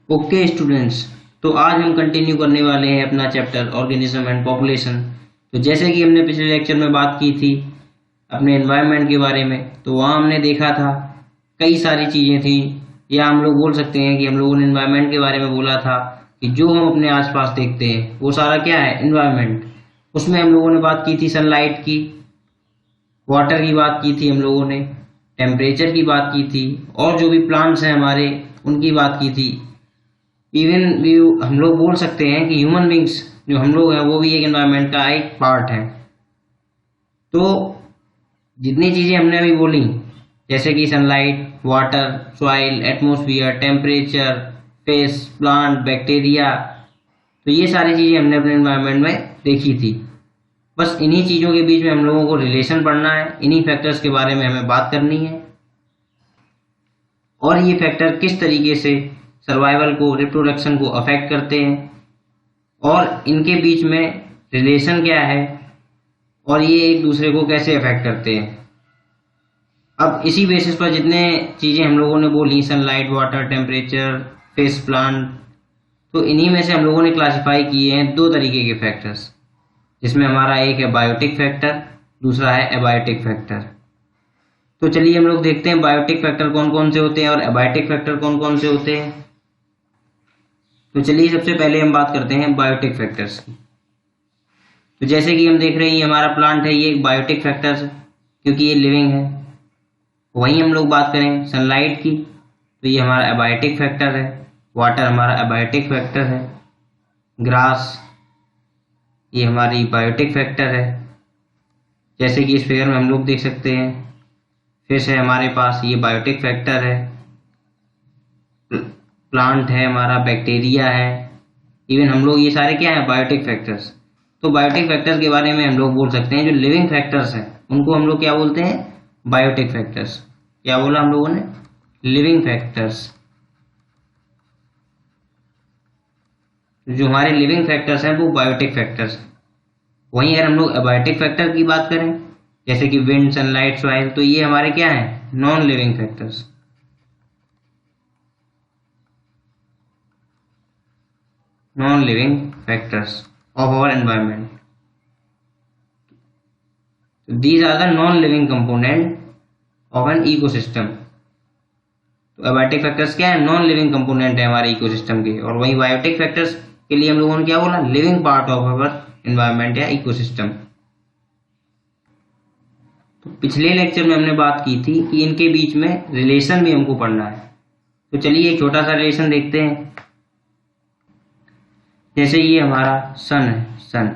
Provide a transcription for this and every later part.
Okay students, तो आज हम कंटिन्यू करने वाले हैं अपना चैप्टर ऑर्गेनिज्म एंड पॉपुलेशन। तो जैसे कि हमने पिछले लेक्चर में बात की थी अपने एनवायरनमेंट के बारे में, तो वहाँ हमने देखा था कई सारी चीज़ें थी, या हम लोग बोल सकते हैं कि हम लोगों ने एनवायरनमेंट के बारे में बोला था कि जो हम अपने आसपास देखते हैं वो सारा क्या है, एनवायरनमेंट। उसमें हम लोगों ने बात की थी सनलाइट की, वाटर की बात की थी हम लोगों ने, टेम्परेचर की बात की थी, और जो भी प्लांट्स हैं हमारे उनकी बात की थी। इवन भी हम लोग बोल सकते हैं कि ह्यूमन बींग्स जो हम लोग हैं वो भी एक एनवायरनमेंट का एक पार्ट है। तो जितनी चीज़ें हमने अभी बोली, जैसे कि sunlight, water, soil, atmosphere, temperature, face, plant, bacteria, तो ये सारी चीज़ें हमने अपने एनवायरनमेंट में देखी थी। बस इन्हीं चीज़ों के बीच में हम लोगों को रिलेशन पढ़ना है, इन्हीं फैक्टर्स के बारे में हमें बात करनी है, और ये फैक्टर किस तरीके से सर्वाइवल को, रिप्रोडक्शन को अफेक्ट करते हैं, और इनके बीच में रिलेशन क्या है, और ये एक दूसरे को कैसे अफेक्ट करते हैं। अब इसी बेसिस पर जितने चीज़ें हम लोगों ने बोली, sunlight, water, temperature, face, plant, तो इन्हीं में से हम लोगों ने क्लासिफाई किए हैं दो तरीके के फैक्टर्स, जिसमें हमारा एक है बायोटिक फैक्टर, दूसरा है एबायोटिक फैक्टर। तो चलिए हम लोग देखते हैं बायोटिक फैक्टर कौन कौन से होते हैं और एबायोटिक फैक्टर कौन कौन से होते हैं। तो चलिए सबसे पहले हम बात करते हैं बायोटिक फैक्टर्स की। तो जैसे कि हम देख रहे हैं ये हमारा प्लांट है, ये एक बायोटिक फैक्टर है क्योंकि ये लिविंग है। वहीं हम लोग बात करें सनलाइट की, तो ये हमारा एबायोटिक फैक्टर है। वाटर हमारा एबायोटिक फैक्टर है। ग्रास, ये हमारी बायोटिक फैक्टर है, जैसे कि इस फिगर में हम लोग देख सकते हैं। फिश है हमारे पास, ये बायोटिक फैक्टर है। प्लांट है हमारा, बैक्टीरिया है, इवन हम लोग, ये सारे क्या है, बायोटिक फैक्टर्स। तो बायोटिक फैक्टर्स के बारे में हम लोग बोल सकते हैं जो लिविंग फैक्टर्स हैं उनको हम लोग क्या बोलते हैं, बायोटिक फैक्टर्स। क्या बोला हम लोगों ने, लिविंग फैक्टर्स। जो हमारे लिविंग फैक्टर्स हैं वो बायोटिक फैक्टर्स हैं। वहीं अगर हम लोग एबायोटिक फैक्टर की बात करें, जैसे कि विंड, सनलाइट, सॉइल, तो ये हमारे क्या है, non living factors. Non living factors of our environment. These are the non-living component of an ecosystem। तो एबायोटिक फैक्टर्स क्या है, नॉन लिविंग कंपोनेंट है हमारे इकोसिस्टम के, और वहीं बायोटिक फैक्टर्स के लिए हम लोगों ने क्या बोला, living part of our environment या इकोसिस्टम। तो पिछले लेक्चर में हमने बात की थी कि इनके बीच में रिलेशन भी हमको पढ़ना है। तो चलिए एक छोटा सा रिलेशन देखते हैं। जैसे ये हमारा सन है, सन,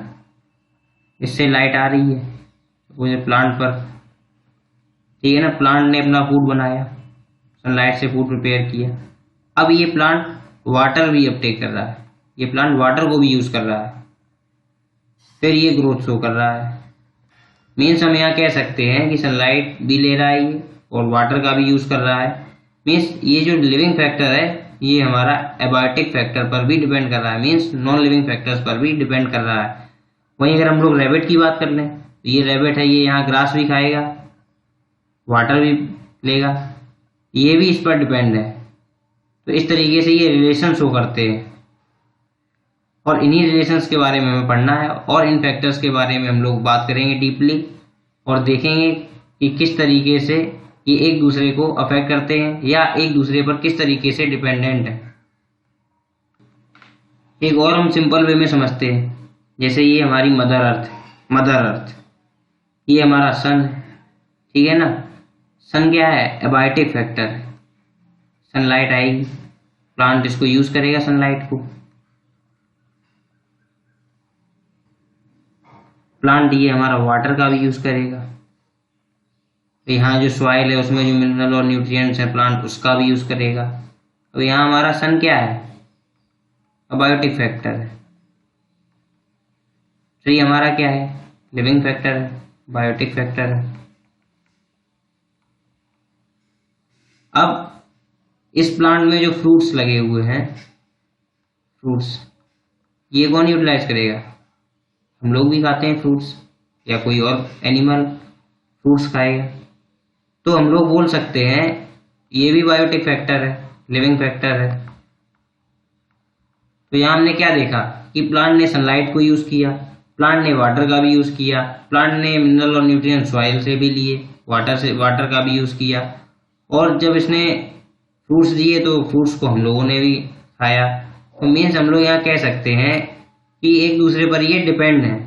इससे लाइट आ रही है मुझे प्लांट पर, ठीक है ना। प्लांट ने अपना फूड बनाया, सनलाइट से फूड प्रिपेयर किया। अब ये प्लांट वाटर भी अपटेक कर रहा है, ये प्लांट वाटर को भी यूज कर रहा है, फिर ये ग्रोथ शो कर रहा है। मीन्स हम यहाँ कह सकते हैं कि सनलाइट भी ले रहा है ये, और वाटर का भी यूज कर रहा है। मीन्स ये जो लिविंग फैक्टर है ये हमारा एबायोटिक फैक्टर पर भी डिपेंड कर रहा है, मीन्स नॉन लिविंग फैक्टर्स पर भी डिपेंड कर रहा है। वहीं अगर हम लोग रैबिट की बात कर लें, तो ये रैबिट है, ये यहाँ ग्रास भी खाएगा, वाटर भी लेगा, ये भी इस पर डिपेंड है। तो इस तरीके से ये रिलेशन शो करते हैं, और इन्हीं रिलेशंस के बारे में हमें पढ़ना है, और इन फैक्टर्स के बारे में हम लोग बात करेंगे डीपली, और देखेंगे कि किस तरीके से ये एक दूसरे को अफेक्ट करते हैं या एक दूसरे पर किस तरीके से डिपेंडेंट है। एक और हम सिंपल वे में समझते हैं, जैसे ये हमारी मदर अर्थ है, मदर अर्थ, ये हमारा सन है, ठीक है ना। सन क्या है, एबायोटिक फैक्टर है। सनलाइट आएगी, प्लांट इसको यूज करेगा सनलाइट को। प्लांट ये हमारा वाटर का भी यूज करेगा। तो यहाँ जो सॉइल है उसमें जो मिनरल और न्यूट्रिएंट्स है प्लांट उसका भी यूज करेगा। तो यहाँ हमारा सन क्या है, एबायोटिक फैक्टर है। तो ये हमारा क्या है, लिविंग फैक्टर है, बायोटिक फैक्टर है। अब इस प्लांट में जो फ्रूट्स लगे हुए हैं, फ्रूट्स, ये कौन यूटिलाइज करेगा, हम लोग भी खाते हैं फ्रूट्स, या कोई और एनिमल फ्रूट्स खाएगा। तो हम लोग बोल सकते हैं ये भी बायोटिक फैक्टर है, लिविंग फैक्टर है। तो यहाँ हमने क्या देखा कि प्लांट ने सनलाइट को यूज किया, प्लांट ने वाटर का भी यूज किया, प्लांट ने मिनरल और न्यूट्रिएंट सॉइल से भी लिए, वाटर का भी यूज किया, और जब इसने फ्रूट्स दिए तो फ्रूट्स को हम लोगों ने भी खाया। तो मीन्स हम लोग यहाँ कह सकते हैं कि एक दूसरे पर ये डिपेंड है।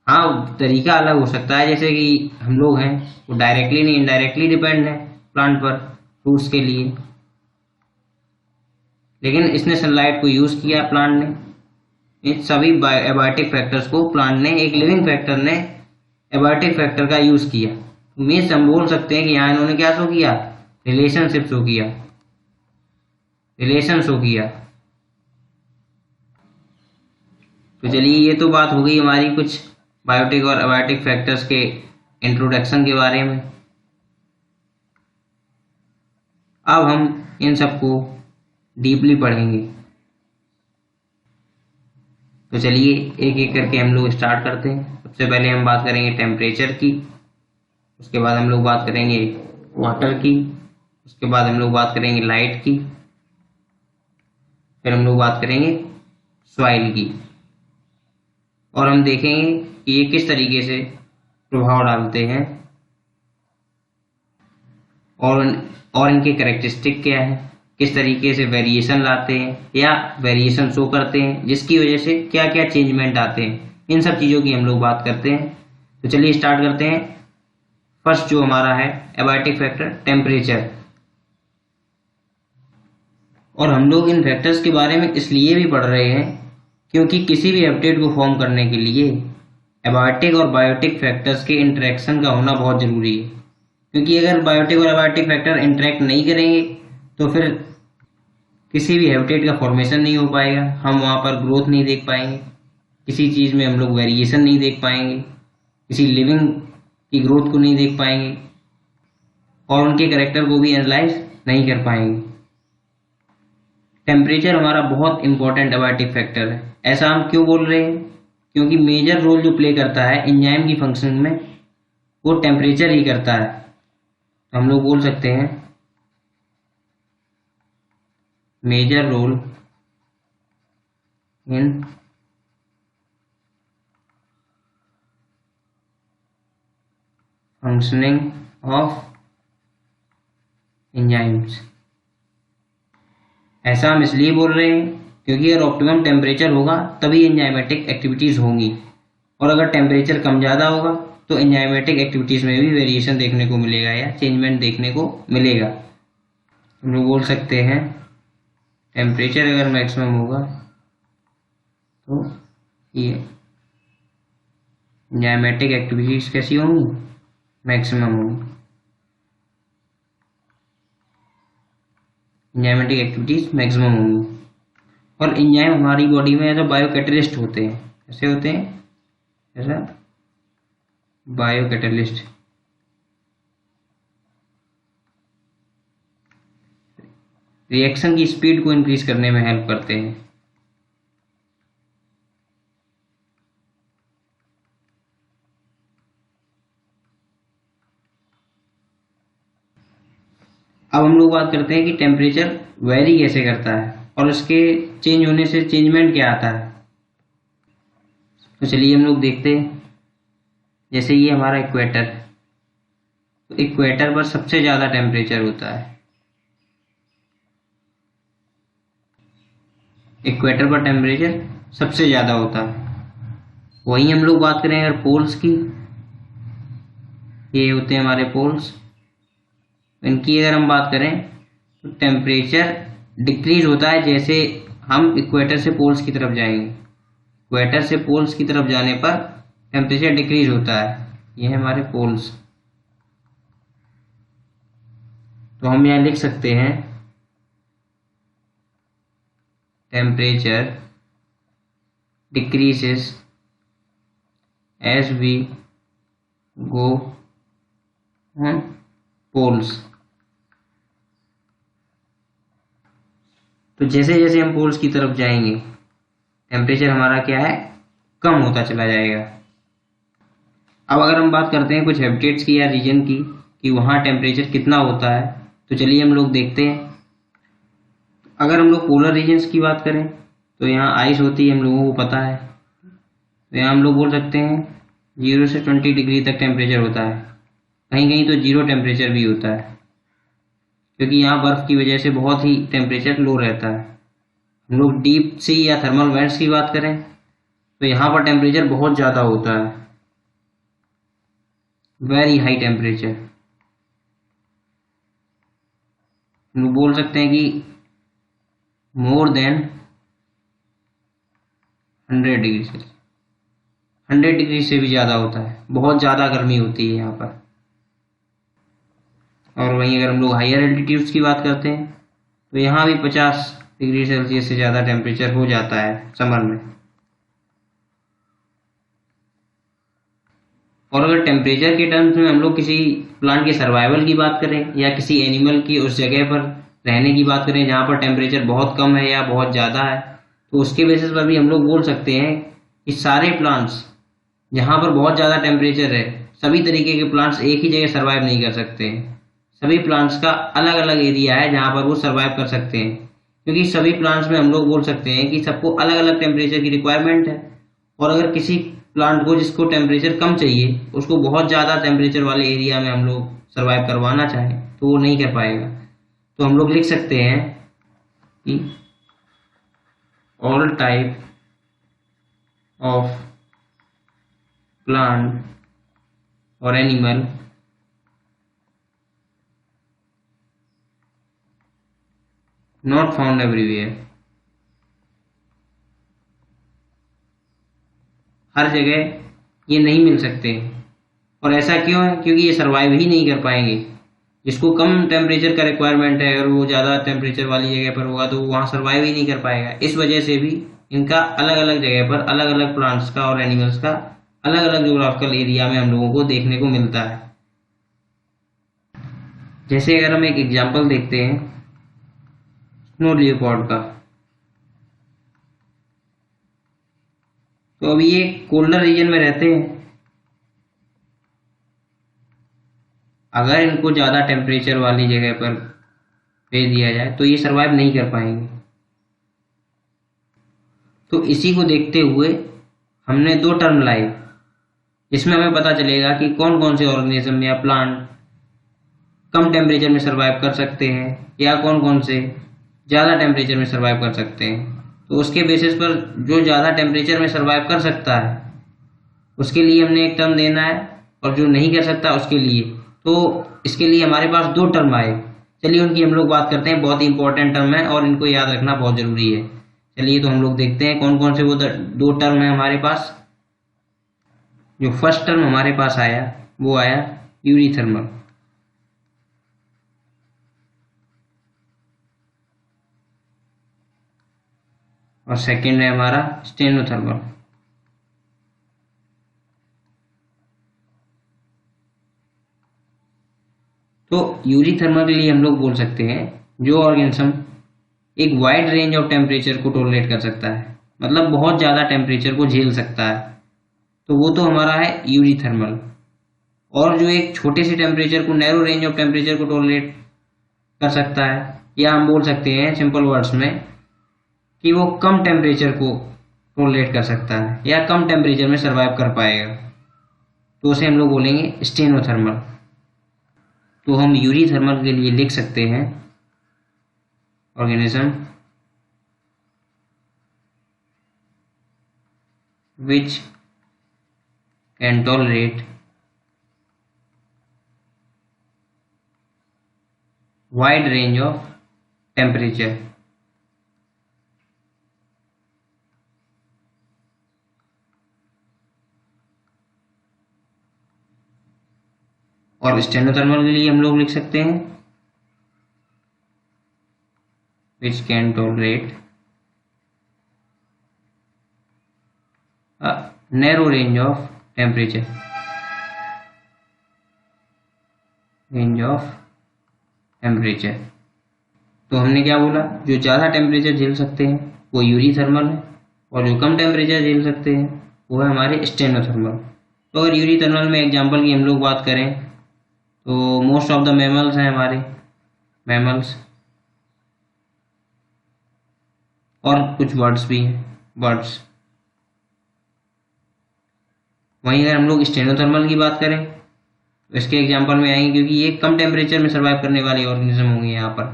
हाँ, तरीका अलग हो सकता है, जैसे कि हम लोग हैं वो डायरेक्टली नहीं इनडायरेक्टली डिपेंड है प्लांट पर फ्रूट्स के लिए, लेकिन इसने सनलाइट को यूज किया प्लांट ने। इन सभी एबायोटिक फैक्टर्स को प्लांट ने, एक लिविंग फैक्टर ने एबायोटिक फैक्टर का यूज किया। मीन्स हम बोल सकते हैं कि यहाँ इन्होंने क्या शो किया, रिलेशनशिप शो किया, रिलेशन शो किया। तो चलिए, ये तो बात हो गई हमारी कुछ बायोटिक और एबायोटिक फैक्टर्स के इंट्रोडक्शन के बारे में। अब हम इन सबको डीपली पढ़ेंगे। तो चलिए एक एक करके हम लोग स्टार्ट करते हैं। सबसे पहले हम बात करेंगे टेम्परेचर की, उसके बाद हम लोग बात करेंगे वाटर की, उसके बाद हम लोग बात करेंगे लाइट की, फिर हम लोग बात करेंगे सॉइल की, और हम देखेंगे कि ये किस तरीके से प्रभाव डालते हैं और इनके कैरेक्टरिस्टिक क्या है, किस तरीके से वेरिएशन लाते हैं या वेरिएशन शो करते हैं, जिसकी वजह से क्या क्या चेंजमेंट आते हैं। इन सब चीज़ों की हम लोग बात करते हैं। तो चलिए स्टार्ट करते हैं। फर्स्ट जो हमारा है एबायोटिक फैक्टर, टेम्परेचर। और हम लोग इन फैक्टर्स के बारे में इसलिए भी पढ़ रहे हैं क्योंकि किसी भी हैबिटेट को फॉर्म करने के लिए एबायोटिक और बायोटिक फैक्टर्स के इंटरेक्शन का होना बहुत जरूरी है। क्योंकि अगर बायोटिक और एबायोटिक फैक्टर इंटरेक्ट नहीं करेंगे तो फिर किसी भी हैबिटेट का फॉर्मेशन नहीं हो पाएगा, हम वहाँ पर ग्रोथ नहीं देख पाएंगे, किसी चीज़ में हम लोग वेरिएशन नहीं देख पाएंगे, किसी लिविंग की ग्रोथ को नहीं देख पाएंगे, और उनके कैरेक्टर को भी एनालाइज नहीं कर पाएंगे। टेम्परेचर हमारा बहुत इंपॉर्टेंट एबायोटिक फैक्टर है। ऐसा हम क्यों बोल रहे हैं? क्योंकि मेजर रोल जो प्ले करता है एंजाइम की फंक्शन में वो टेम्परेचर ही करता है। तो हम लोग बोल सकते हैं major role in functioning of enzymes. ऐसा हम इसलिए बोल रहे हैं क्योंकि अगर ऑप्टिमम टेम्परेचर होगा तभी एंजाइमेटिक एक्टिविटीज़ होंगी, और अगर टेम्परेचर कम ज़्यादा होगा तो एंजाइमेटिक एक्टिविटीज़ में भी वेरिएशन देखने को मिलेगा या चेंजमेंट देखने को मिलेगा। हम लोग बोल सकते हैं टेम्परेचर अगर मैक्सिमम होगा तो ये एंजाइमेटिक एक्टिविटीज़ कैसी होंगी, मैक्सिमम होंगी। एंजाइमेटिक एक्टिविटीज मैक्सिमम होंगी। और एंजाइम हमारी बॉडी में ऐसा बायो कैटलिस्ट होते हैं। ऐसे होते हैं, ऐसा बायो कैटलिस्ट। रिएक्शन की स्पीड को इंक्रीज करने में हेल्प करते हैं। अब हम लोग बात करते हैं कि टेम्परेचर वेरी कैसे करता है और उसके चेंज होने से चेंजमेंट क्या आता है। तो चलिए हम लोग देखते हैं। जैसे ये हमारा इक्वेटर, तो इक्वेटर पर सबसे ज़्यादा टेम्परेचर होता है। इक्वेटर पर टेम्परेचर सबसे ज़्यादा होता है। वहीं हम लोग बात करें अगर पोल्स की, ये होते हैं हमारे पोल्स, इनकी अगर हम बात करें तो टेम्परेचर डिक्रीज होता है जैसे हम इक्वेटर से पोल्स की तरफ जाएंगे। इक्वेटर से पोल्स की तरफ जाने पर टेम्परेचर डिक्रीज होता है। ये है हमारे पोल्स। तो हम यहाँ लिख सकते हैं temperature decreases as we go on poles. तो जैसे जैसे हम पोल्स की तरफ जाएंगे टेम्परेचर हमारा क्या है, कम होता चला जाएगा। अब अगर हम बात करते हैं कुछ हैबिटेट्स की या रीजन की कि वहाँ टेम्परेचर कितना होता है, तो चलिए हम लोग देखते हैं। अगर हम लोग पोलर रीजन्स की बात करें तो यहाँ आइस होती है, हम लोगों को पता है। तो यहाँ हम लोग बोल सकते हैं 0 से 20 डिग्री तक टेम्परेचर होता है। कहीं कहीं तो 0 टेम्परेचर भी होता है, क्योंकि यहाँ बर्फ़ की वजह से बहुत ही टेम्परेचर लो रहता है। हम लोग डीप सी या थर्मल वेंट्स की बात करें तो यहाँ पर टेम्परेचर बहुत ज़्यादा होता है, वेरी हाई टेम्परेचर। हम लोग बोल सकते हैं कि मोर देन 100 डिग्री से 100 डिग्री से भी ज़्यादा होता है, बहुत ज़्यादा गर्मी होती है यहाँ पर। और वहीं अगर हम लोग हायर एल्टीट्यूड्स की बात करते हैं तो यहाँ भी 50 डिग्री सेल्सियस से ज़्यादा टेम्परेचर हो जाता है समर में। और अगर टेम्परेचर के टर्म्स में हम लोग किसी प्लांट के सर्वाइवल की बात करें या किसी एनिमल की उस जगह पर रहने की बात करें जहाँ पर टेम्परेचर बहुत कम है या बहुत ज़्यादा है, तो उसके बेसिस पर भी हम लोग बोल सकते हैं कि सारे प्लांट्स जहाँ पर बहुत ज़्यादा टेम्परेचर है, सभी तरीके के प्लांट्स एक ही जगह सर्वाइव नहीं कर सकते हैं। सभी प्लांट्स का अलग अलग एरिया है जहाँ पर वो सर्वाइव कर सकते हैं, क्योंकि सभी प्लांट्स में हम लोग बोल सकते हैं कि सबको अलग अलग टेम्परेचर की रिक्वायरमेंट है। और अगर किसी प्लांट को जिसको टेम्परेचर कम चाहिए, उसको बहुत ज़्यादा टेम्परेचर वाले एरिया में हम लोग सर्वाइव करवाना चाहें तो वो नहीं कर पाएगा। तो हम लोग लिख सकते हैं कि ऑल टाइप ऑफ प्लांट और एनिमल नॉट फाउंड एवरीवेयर, हर जगह ये नहीं मिल सकते। और ऐसा क्यों है? क्योंकि ये सर्वाइव ही नहीं कर पाएंगे। जिसको कम टेम्परेचर का रिक्वायरमेंट है, अगर वो ज़्यादा टेम्परेचर वाली जगह पर होगा तो वो वहाँ सर्वाइव ही नहीं कर पाएगा। इस वजह से भी इनका अलग अलग जगह पर अलग अलग प्लांट्स का और एनिमल्स का अलग अलग ज्योग्राफिकल एरिया में हम लोगों को देखने को मिलता है। जैसे अगर हम एक एग्जाम्पल देखते हैं स्नो लियोपार्ड का, तो अभी ये कोल्डर रीजन में रहते हैं। अगर इनको ज़्यादा टेम्परेचर वाली जगह पर भेज दिया जाए तो ये सर्वाइव नहीं कर पाएंगे। तो इसी को देखते हुए हमने 2 टर्म लाए, जिसमें हमें पता चलेगा कि कौन कौन से ऑर्गेनिज्म या प्लांट कम टेम्परेचर में सर्वाइव कर सकते हैं या कौन कौन से ज़्यादा टेम्परेचर में सर्वाइव कर सकते हैं। तो उसके बेसिस पर जो ज़्यादा टेम्परेचर में सर्वाइव कर सकता है उसके लिए हमने एक टर्म देना है, और जो नहीं कर सकता उसके लिए। तो इसके लिए हमारे पास 2 टर्म आए। चलिए उनकी हम लोग बात करते हैं, बहुत ही इंपॉर्टेंट टर्म है और इनको याद रखना बहुत ज़रूरी है। चलिए तो हम लोग देखते हैं कौन कौन से वो 2 टर्म है हमारे पास। जो फर्स्ट टर्म हमारे पास आया वो आया यूरीथर्मल, और सेकंड है हमारा स्टेनोथर्मल। तो यूरीथर्मल के लिए हम लोग बोल सकते हैं जो ऑर्गेनिज्म एक वाइड रेंज ऑफ टेम्परेचर को टॉलरेट कर सकता है, मतलब बहुत ज़्यादा टेम्परेचर को झेल सकता है, तो वो तो हमारा है यूरीथर्मल। और जो एक छोटे से टेम्परेचर को, नैरो रेंज ऑफ टेम्परेचर को टॉलरेट कर सकता है, या हम बोल सकते हैं सिंपल वर्ड्स में कि वो कम टेम्परेचर को टॉलरेट कर सकता है या कम टेम्परेचर में सर्वाइव कर पाएगा, तो उसे हम लोग बोलेंगे स्टेनोथर्मल। तो हम यूरीथर्मल के लिए लिख सकते हैं organism which can tolerate wide range of temperature। और स्टेनोथर्मल के लिए हम लोग लिख सकते हैं which can tolerate a narrow range of temperature, तो हमने क्या बोला, जो ज़्यादा टेम्परेचर झेल सकते हैं वो यूरीथर्मल है, और जो कम टेम्परेचर झेल सकते हैं वो है हमारे स्टेनोथर्मल। तो अगर यूरीथर्मल में एग्जांपल की हम लोग बात करें तो मोस्ट ऑफ द मैमल्स हैं हमारे मैमल्स, और कुछ वर्ड्स भी हैं, बर्ड्स। वहीं अगर हम लोग स्टेनोथर्मल की बात करें तो इसके एग्जांपल में आएंगे, क्योंकि ये कम टेम्परेचर में सर्वाइव करने वाले ऑर्गेनिज्म होंगे यहाँ पर।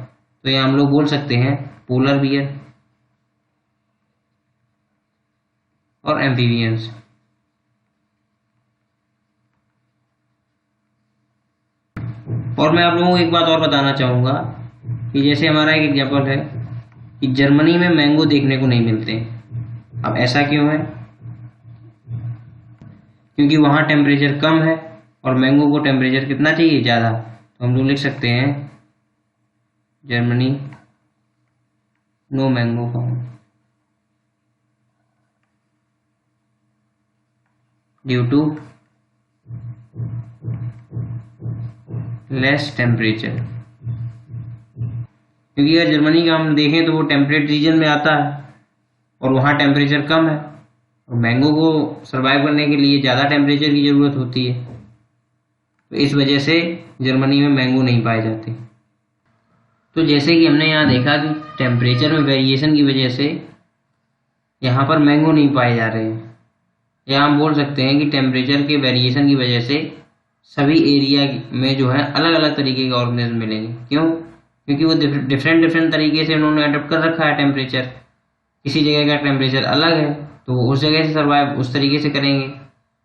तो यहाँ हम लोग बोल सकते हैं पोलर बियर और एम्फीबियंस। और मैं आप लोगों को एक बात और बताना चाहूँगा कि जैसे हमारा एक एग्जांपल है कि जर्मनी में मैंगो देखने को नहीं मिलते। अब ऐसा क्यों है? क्योंकि वहाँ टेम्परेचर कम है और मैंगो को टेम्परेचर कितना चाहिए? ज़्यादा। तो हम लोग लिख सकते हैं Germany no mango found due to less temperature. क्योंकि अगर जर्मनी का हम देखें तो वो टेम्परेट रीजन में आता है और वहाँ टेम्परेचर कम है और मैंगो को सरवाइव करने के लिए ज़्यादा टेम्परेचर की ज़रूरत होती है। तो इस वजह से जर्मनी में मैंगो नहीं पाए जाते। तो जैसे कि हमने यहाँ देखा कि टेम्परेचर में वेरिएशन की वजह से यहाँ पर मैंगो नहीं पाए जा रहे हैं, या हम बोल सकते हैं कि टेम्परेचर के वेरिएशन की वजह से सभी एरिया में जो है अलग अलग तरीके के ऑर्गेनिज्म मिलेंगे। क्यों? क्योंकि वो डिफरेंट तरीके से उन्होंने अडॉप्ट कर रखा है टेम्परेचर। किसी जगह का टेम्परेचर अलग है तो उस जगह से सर्वाइव उस तरीके से करेंगे।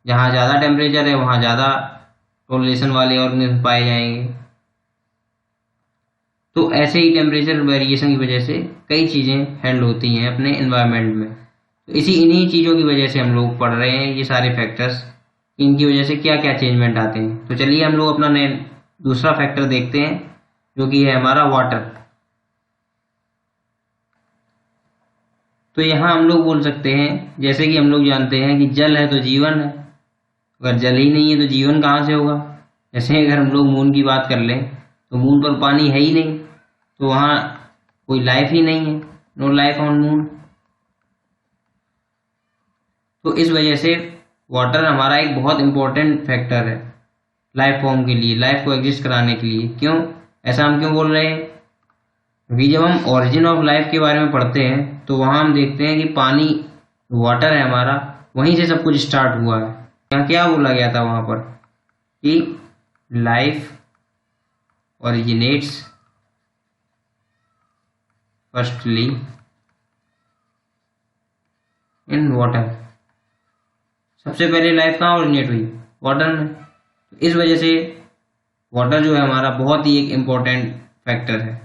जहाँ ज़्यादा टेम्परेचर है वहाँ ज़्यादा टॉलरेशन वाले ऑर्गेनिज्म पाए जाएंगे। तो ऐसे ही टेम्परेचर वेरिएशन की वजह से कई चीज़ें हैंडल होती हैं अपने एनवायरनमेंट में। तो इन्हीं चीज़ों की वजह से हम लोग पढ़ रहे हैं ये सारे फैक्टर्स, इनकी वजह से क्या क्या चेंजमेंट आते हैं। तो चलिए हम लोग अपना दूसरा फैक्टर देखते हैं, जो कि है हमारा वाटर। तो यहाँ हम लोग बोल सकते हैं, जैसे कि हम लोग जानते हैं कि जल है तो जीवन है। अगर जल ही नहीं है तो जीवन कहाँ से होगा? जैसे अगर हम लोग मून की बात कर लें तो मून पर पानी है ही नहीं, तो वहाँ कोई लाइफ ही नहीं है, नो लाइफ ऑन मून। तो इस वजह से वाटर हमारा एक बहुत इंपॉर्टेंट फैक्टर है लाइफ फॉर्म के लिए, लाइफ को एग्जिस्ट कराने के लिए। क्यों ऐसा हम क्यों बोल रहे हैं? क्योंकि जब हम ओरिजिन ऑफ लाइफ के बारे में पढ़ते हैं तो वहाँ हम देखते हैं कि पानी, वाटर है हमारा, वहीं से सब कुछ स्टार्ट हुआ है। यहाँ क्या बोला गया था वहाँ पर कि life originates firstly in water. सबसे पहले लाइफ कहाँ ओरिजिनेट हुई? वाटर में। तो इस वजह से वाटर जो है हमारा बहुत ही एक इम्पोर्टेंट फैक्टर है।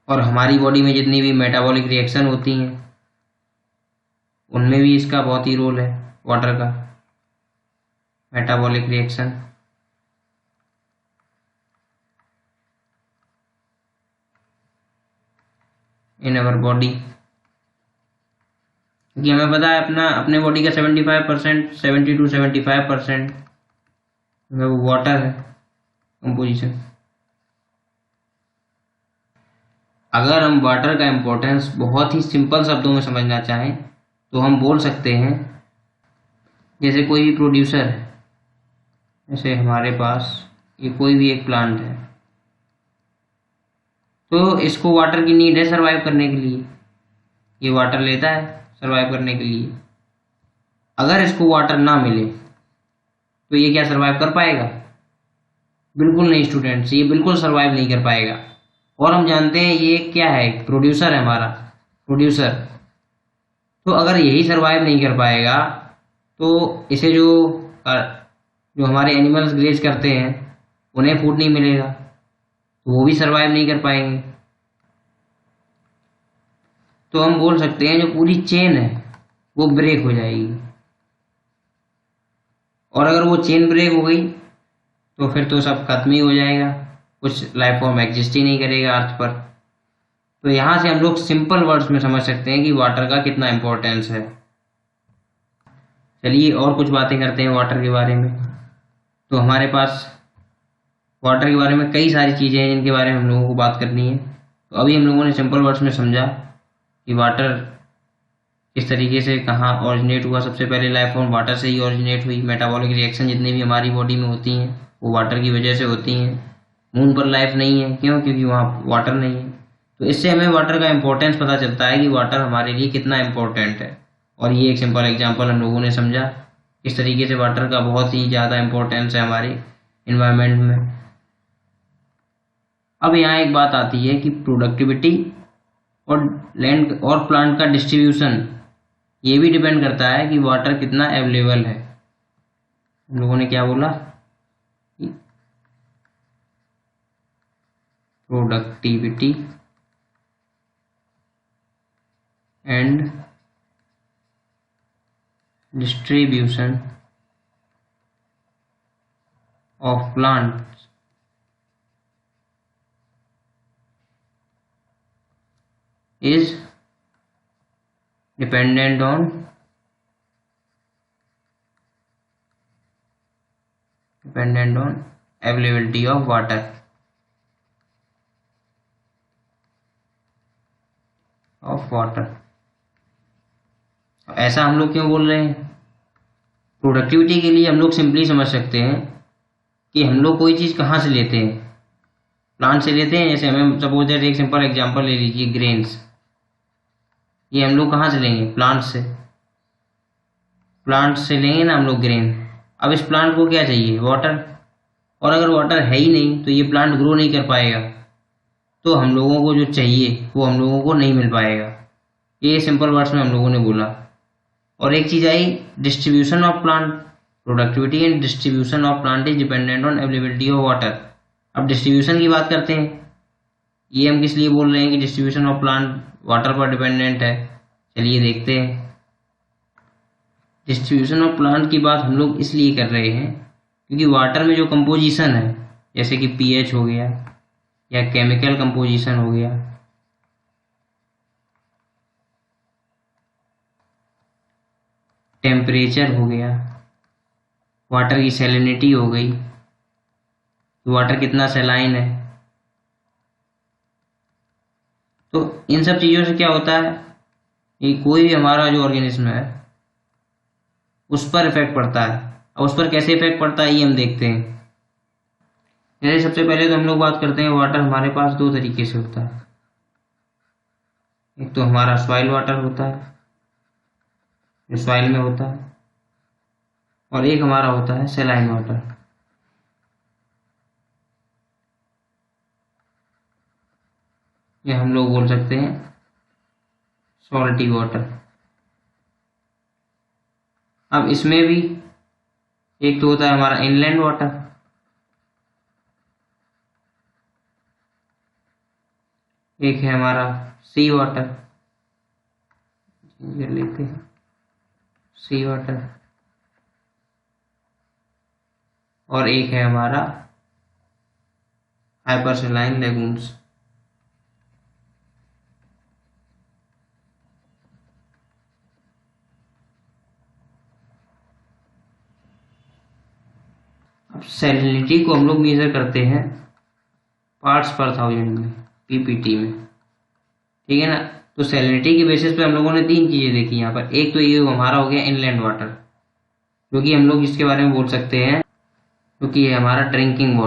और हमारी बॉडी में जितनी भी मेटाबॉलिक रिएक्शन होती हैं उनमें भी इसका बहुत ही रोल है, वाटर का। Metabolic reaction in our body, क्योंकि हमें पता है अपने बॉडी का 75%, 70 to 75% वो वाटर है कंपोजिशन। अगर हम वाटर का इम्पोर्टेंस बहुत ही सिंपल शब्दों में समझना चाहें तो हम बोल सकते हैं, जैसे कोई भी प्रोड्यूसर है, जैसे हमारे पास ये कोई भी एक प्लांट है, तो इसको वाटर की नीड है सरवाइव करने के लिए। ये वाटर लेता है सरवाइव करने के लिए। अगर इसको वाटर ना मिले तो ये क्या सरवाइव कर पाएगा? बिल्कुल नहीं स्टूडेंट्स, ये बिल्कुल सरवाइव नहीं कर पाएगा। और हम जानते हैं ये क्या है, प्रोड्यूसर है हमारा, प्रोड्यूसर। तो अगर यही सरवाइव नहीं कर पाएगा तो इसे जो हमारे एनिमल्स ग्रेज करते हैं उन्हें फूड नहीं मिलेगा, तो वो भी सरवाइव नहीं कर पाएंगे। तो हम बोल सकते हैं जो पूरी चेन है वो ब्रेक हो जाएगी। और अगर वो चेन ब्रेक हो गई तो फिर तो सब खत्म ही हो जाएगा, कुछ लाइफ फॉर्म एग्जिस्ट ही नहीं करेगा अर्थ पर। तो यहाँ से हम लोग सिंपल वर्ड्स में समझ सकते हैं कि वाटर का कितना इम्पोर्टेंस है। चलिए और कुछ बातें करते हैं वाटर के बारे में। तो हमारे पास वाटर के बारे में कई सारी चीज़ें हैं जिनके बारे में हम लोगों को बात करनी है। तो अभी हम लोगों ने सिंपल वर्ड्स में समझा कि वाटर किस तरीके से कहाँ ओरिजिनेट हुआ। सबसे पहले लाइफ फॉर्म वाटर से ही ओरिजिनेट हुई। मेटाबॉलिक रिएक्शन जितनी भी हमारी बॉडी में होती हैं वो वाटर की वजह से होती हैं। मून पर लाइफ नहीं है, क्यों? क्योंकि वहाँ वाटर नहीं है। तो इससे हमें वाटर का इम्पोर्टेंस पता चलता है कि वाटर हमारे लिए कितना इम्पोर्टेंट है। और ये एक सिंपल एग्जांपल हम लोगों ने समझा इस तरीके से वाटर का बहुत ही ज़्यादा इम्पोर्टेंस है हमारे इन्वायरमेंट में। अब यहाँ एक बात आती है कि प्रोडक्टिविटी और लैंड और प्लांट का डिस्ट्रीब्यूशन ये भी डिपेंड करता है कि वाटर कितना अवेलेबल है। हम लोगों ने क्या बोला, productivity and distribution of plants is dependent on availability of water ऐसा हम लोग क्यों बोल रहे हैं? प्रोडक्टिविटी के लिए हम लोग सिंपली समझ सकते हैं कि हम लोग कोई चीज़ कहाँ से लेते हैं, प्लांट से लेते हैं। जैसे हमें सपोज दैट एक सिंपल एग्जांपल ले लीजिए, ग्रेन्स, ये हम लोग कहाँ से लेंगे? प्लांट से लेंगे ना हम लोग ग्रेन। अब इस प्लांट को क्या चाहिए? वाटर। और अगर वाटर है ही नहीं तो ये प्लांट ग्रो नहीं कर पाएगा, तो हम लोगों को जो चाहिए वो हम लोगों को नहीं मिल पाएगा। ये सिंपल वर्ड्स में हम लोगों ने बोला। और एक चीज़ आई, distribution of plant. Productivity and distribution of plant is dependent on availability of water. अब डिस्ट्रीब्यूशन की बात करते हैं। ये हम किस लिए बोल रहे हैं कि डिस्ट्रीब्यूशन ऑफ प्लांट वाटर पर डिपेंडेंट है? चलिए देखते हैं। डिस्ट्रीब्यूशन ऑफ प्लांट की बात हम लोग इसलिए कर रहे हैं क्योंकि वाटर में जो कंपोजिशन है, जैसे कि पीएच हो गया या केमिकल कंपोजिशन हो गया, टेम्परेचर हो गया, वाटर की सैलिनिटी हो गई, तो वाटर कितना सैलाइन है, तो इन सब चीज़ों से क्या होता है कि कोई भी हमारा जो ऑर्गेनिज्म है उस पर इफेक्ट पड़ता है। और उस पर कैसे इफेक्ट पड़ता है ये हम देखते हैं। जैसे सबसे पहले तो हम लोग बात करते हैं, वाटर हमारे पास दो तरीके से होता है। एक तो हमारा सॉइल वाटर होता है जो सॉइल में होता है, और एक हमारा होता है सैलाइन वाटर। ये हम लोग बोल सकते हैं सॉल्टी वाटर। अब इसमें भी एक तो होता है हमारा इनलैंड वाटर, एक है हमारा सी वाटर, लेते हैं सी वाटर, और एक है हमारा हाइपरसैलाइन लेगून्स। अब सैलिनिटी को हम लोग मेजर करते हैं पार्ट्स पर थाउजेंड में, पीपीटी में, ठीक है ना। तो सैलिनिटी के बेसिस पे हम लोगों ने तीन चीज़ें देखी यहाँ पर। एक तो ये हमारा हो गया इनलैंड वाटर, जो कि हम लोग इसके बारे में बोल सकते हैं क्योंकि ये हमारा ड्रिंकिंग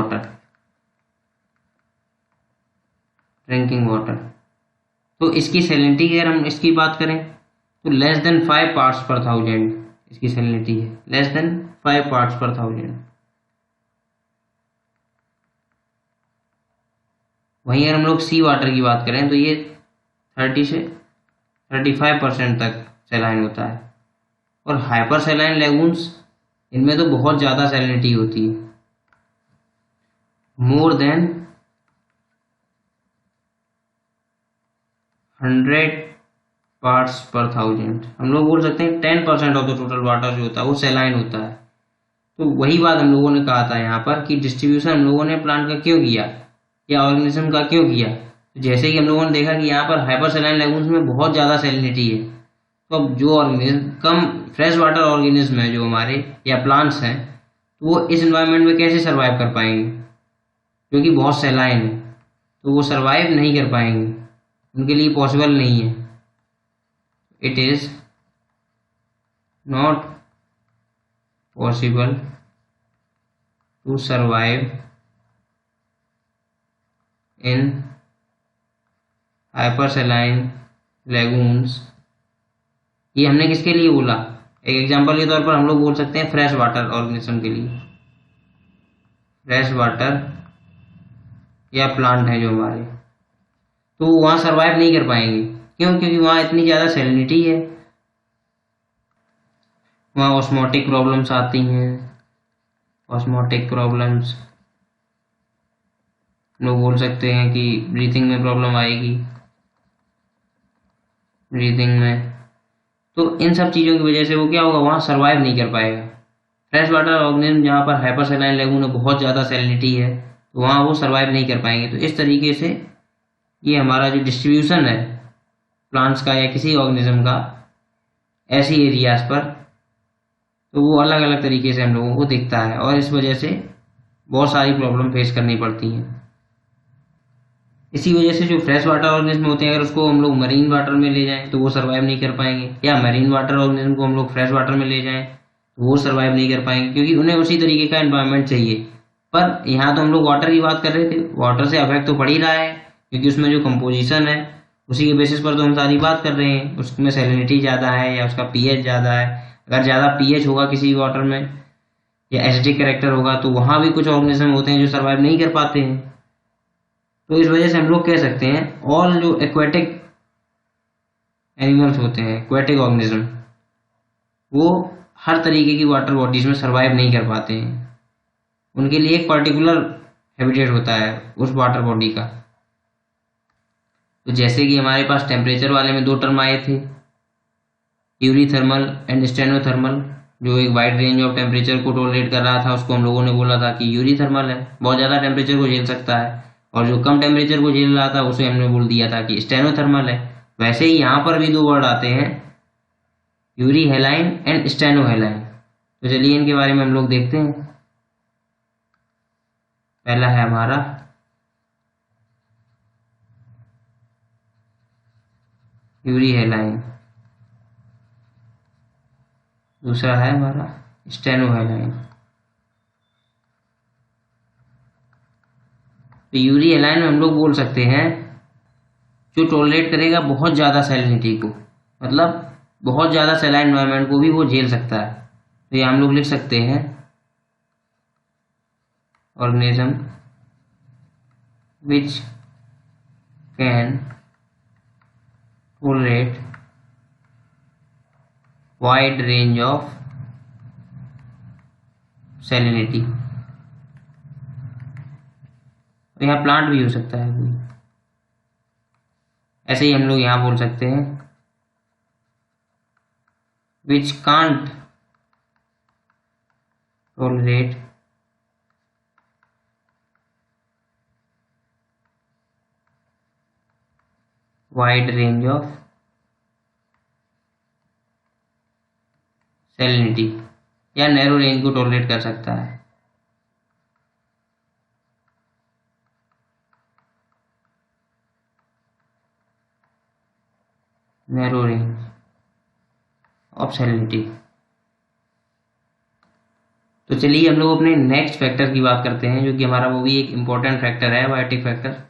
वाटर। तो इसकी सैलिनिटी की अगर हम इसकी बात करें तो लेस देन 5 पार्ट्स पर थाउजेंड इसकी सैलिनिटी है, लेस देन 5 पार्ट्स पर थाउजेंड। वहीं अगर हम लोग सी वाटर की बात करें तो ये 30 से 35% तक सैलाइन होता है। और हाइपर सैलाइन लेगून्स, इनमें तो बहुत ज़्यादा सैलिनिटी होती है, मोर देन 100 पार्ट्स पर थाउजेंड। हम लोग बोल सकते हैं 10% ऑफ द टोटल वाटर जो होता है वो सैलाइन होता है। तो वही बात हम लोगों ने कहा था यहाँ पर कि डिस्ट्रीब्यूशन हम लोगों ने प्लांट का क्यों किया या ऑर्गेनिज्म का क्यों किया। तो जैसे कि हम लोगों ने देखा कि यहाँ पर हाइपर सैलाइन लेगून्स में बहुत ज़्यादा सैलिनिटी है, तो अब जो ऑर्गेनिज्म कम फ्रेश वाटर ऑर्गेनिज्म है जो हमारे या प्लांट्स हैं, तो वो इस एनवायरनमेंट में कैसे सर्वाइव कर पाएंगे, क्योंकि बहुत सैलाइन है तो वो सर्वाइव नहीं कर पाएंगे, उनके लिए पॉसिबल नहीं है। It is not possible to survive in hyper saline lagoons, ये हमने किसके लिए बोला? एक एग्जांपल के तौर पर हम लोग बोल सकते हैं फ्रेश वाटर ऑर्गेनिज्म के लिए, फ्रेश वाटर या प्लांट है जो हमारे, तो वो वहाँ सर्वाइव नहीं कर पाएंगे। क्यों? क्योंकि वहाँ इतनी ज़्यादा सैलिनिटी है, वहाँ ऑस्मोटिक प्रॉब्लम्स आती हैं। ऑस्मोटिक प्रॉब्लम्स लोग बोल सकते हैं कि ब्रीथिंग में प्रॉब्लम आएगी, ब्रीथिंग में, तो इन सब चीज़ों की वजह से वो क्या होगा, वहाँ सर्वाइव नहीं कर पाएगा। फ्रेश वाटर ऑर्गेनिज्म जहाँ पर हाइपर सैलाइन लेगून में बहुत ज़्यादा सैलिनिटी है, तो वहाँ वो सर्वाइव नहीं कर पाएंगे। तो इस तरीके से ये हमारा जो डिस्ट्रीब्यूशन है प्लांट्स का या किसी ऑर्गेनिज्म का ऐसी एरियाज पर, तो वो अलग अलग तरीके से हम लोगों को दिखता है, और इस वजह से बहुत सारी प्रॉब्लम फेस करनी पड़ती हैं। इसी वजह से जो फ्रेश वाटर ऑर्गेनिज्म होते हैं, अगर उसको हम लोग मरीन वाटर में ले जाएं तो वो सर्वाइव नहीं कर पाएंगे, या मरीन वाटर ऑर्गेनिज्म को हम लोग फ्रेश वाटर में ले जाएं तो वो सर्वाइव नहीं कर पाएंगे, क्योंकि उन्हें उसी तरीके का एनवायरनमेंट चाहिए। पर यहाँ तो हम लोग वाटर की बात कर रहे थे, वाटर से अफेक्ट तो पड़ ही रहा है, क्योंकि उसमें जो कंपोजिशन है उसी के बेसिस पर तो हम सारी बात कर रहे हैं। उसमें सैलिनिटी ज़्यादा है या उसका पीएच ज़्यादा है। अगर ज़्यादा पीएच होगा किसी वाटर में या एसिडिक कैरेक्टर होगा, तो वहाँ भी कुछ ऑर्गेनिज्म होते हैं जो सर्वाइव नहीं कर पाते हैं। तो इस वजह से हम लोग कह सकते हैं ऑल जो एक्वेटिक एनिमल्स होते हैं, एक्वेटिक ऑर्गेनिज्म, वो हर तरीके की वाटर बॉडीज में सर्वाइव नहीं कर पाते हैं। उनके लिए एक पर्टिकुलर हैबिटेट होता है उस वाटर बॉडी का। तो जैसे कि हमारे पास टेम्परेचर वाले में दो टर्म आए थे, यूरीथर्मल एंड स्टेनोथर्मल। जो एक वाइड रेंज ऑफ टेम्परेचर को टॉलरेट कर रहा था उसको हम लोगों ने बोला था कि यूरीथर्मल है, बहुत ज़्यादा टेम्परेचर को झेल सकता है। और जो कम टेम्परेचर को झेल रहा था उसे हमने बोल दिया था कि स्टेनोथर्मल है। वैसे ही यहाँ पर भी दो वर्ड आते हैं, यूरी हेलाइन एंड स्टेनो हेलाइन। तो चलिए इनके बारे में हम लोग देखते हैं। पहला है हमारा यूरी हेलाइन, दूसरा है हमारा स्टेनो हेलाइन। तो यूरी हेलाइन में हम लोग बोल सकते हैं जो टॉलरेट करेगा बहुत ज़्यादा सैलिनिटी को, मतलब बहुत ज़्यादा सैलाइन एनवायरनमेंट को भी वो झेल सकता है। तो ये हम लोग लिख सकते हैं organism which can tolerate wide range of salinity. तो यहाँ प्लांट भी हो सकता है कोई, ऐसे ही हम लोग यहाँ बोल सकते हैं which can't tolerate wide range of salinity, या नैरो रेंज को टॉलरेट कर सकता है। Narrow range of salinity. तो चलिए हम लोग अपने नेक्स्ट फैक्टर की बात करते हैं, जो कि हमारा वो भी एक इम्पोर्टेंट फैक्टर है, बायोटिक फैक्टर।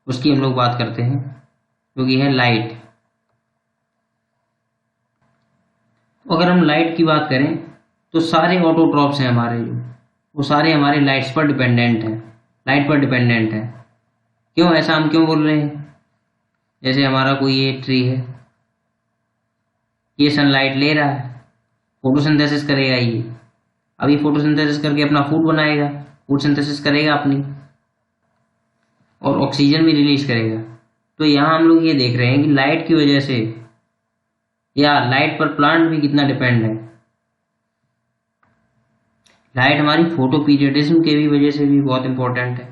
उसकी हम लोग बात करते हैं, जो कि है लाइट। तो अगर हम लाइट की बात करें तो सारे ऑटोट्रॉप्स हैं हमारे, जो वो सारे हमारे लाइट्स पर डिपेंडेंट हैं, लाइट पर डिपेंडेंट है। क्यों ऐसा हम क्यों बोल रहे हैं? जैसे हमारा कोई ये ट्री है, ये सनलाइट ले रहा है, फोटोसिंथेसिस करेगा ये, अभी फोटोसिंथेसिस करके अपना फूड बनाएगा, फूड सिंथेसिस करेगा अपनी, और ऑक्सीजन भी रिलीज करेगा। तो यहाँ हम लोग ये देख रहे हैं कि लाइट की वजह से, या लाइट पर प्लांट भी कितना डिपेंड है। लाइट हमारी फोटो पीरियडिज्म के भी वजह से भी बहुत इंपॉर्टेंट है,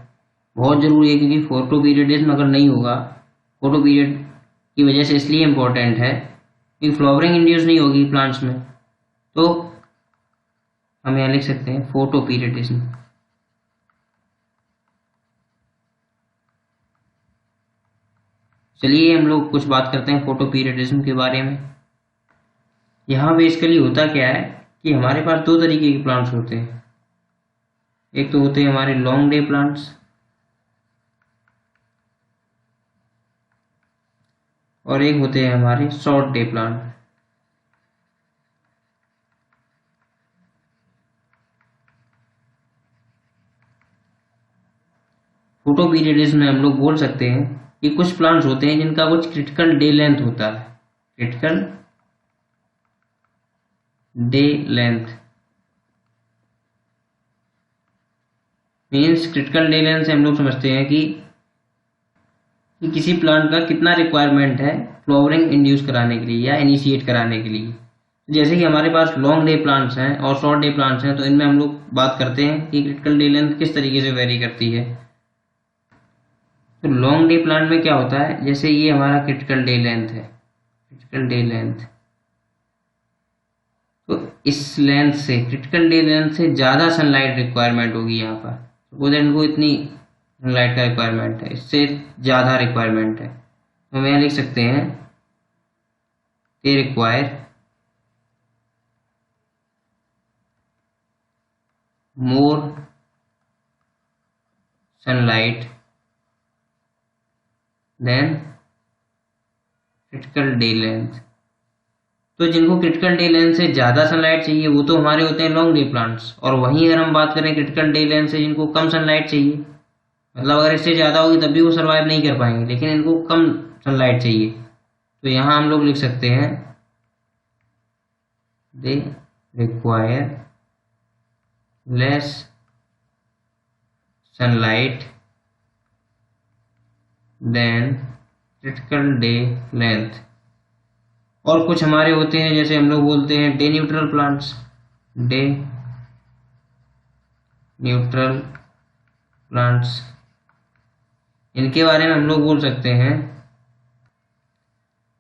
बहुत ज़रूरी है, क्योंकि फोटो पीरियडिज्म अगर नहीं होगा, फोटो पीरियड की वजह से इसलिए इम्पोर्टेंट है कि फ्लावरिंग इंड्यूस नहीं होगी प्लांट्स में। तो हम यहाँ लिख सकते हैं फोटो पीरियडिज्म। चलिए हम लोग कुछ बात करते हैं फोटो पीरियडिज्म के बारे में। यहाँ बेसिकली होता क्या है कि हमारे पास दो तरीके के प्लांट्स होते हैं। एक तो होते हैं हमारे लॉन्ग डे प्लांट्स, और एक होते हैं हमारे short day plant. Photo periodism में हम लोग बोल सकते हैं कि कुछ प्लांट्स होते हैं जिनका कुछ क्रिटिकल डे लेंथ होता है। Critical day length means, critical day length से हम लोग समझते हैं कि किसी प्लांट का कितना रिक्वायरमेंट है फ्लावरिंग इंड्यूस कराने के लिए या इनिशिएट कराने के लिए। जैसे कि हमारे पास लॉन्ग डे प्लांट्स हैं और शॉर्ट डे प्लांट्स हैं, तो इनमें हम लोग बात करते हैं कि क्रिटिकल डे लेंथ किस तरीके से वेरी करती है। तो लॉन्ग डे प्लांट में क्या होता है, जैसे ये हमारा क्रिटिकल डे लेंथ है, क्रिटिकल डे लेंथ, तो इस लेंथ से, क्रिटिकल डे लेंथ से ज़्यादा सनलाइट रिक्वायरमेंट होगी यहाँ पर। सपोज इनको इतनी सनलाइट का रिक्वायरमेंट है, इससे ज़्यादा रिक्वायरमेंट है, तो हम यहाँ लिख सकते हैं they require more sunlight than critical day length. तो जिनको क्रिटिकल डे लेंथ से ज़्यादा सनलाइट चाहिए वो तो हमारे होते हैं लॉन्ग डे प्लांट्स, और वहीं अगर हम बात करें क्रिटिकल डे लेंथ से जिनको कम सनलाइट चाहिए, मतलब अगर इससे ज़्यादा होगी तब भी वो सर्वाइव नहीं कर पाएंगे, लेकिन इनको कम सनलाइट चाहिए, तो यहाँ हम लोग लिख सकते हैं they require less sunlight than critical day length. और कुछ हमारे होते हैं जैसे हम लोग बोलते हैं day neutral plants, day neutral plants, इनके बारे में हम लोग बोल सकते हैं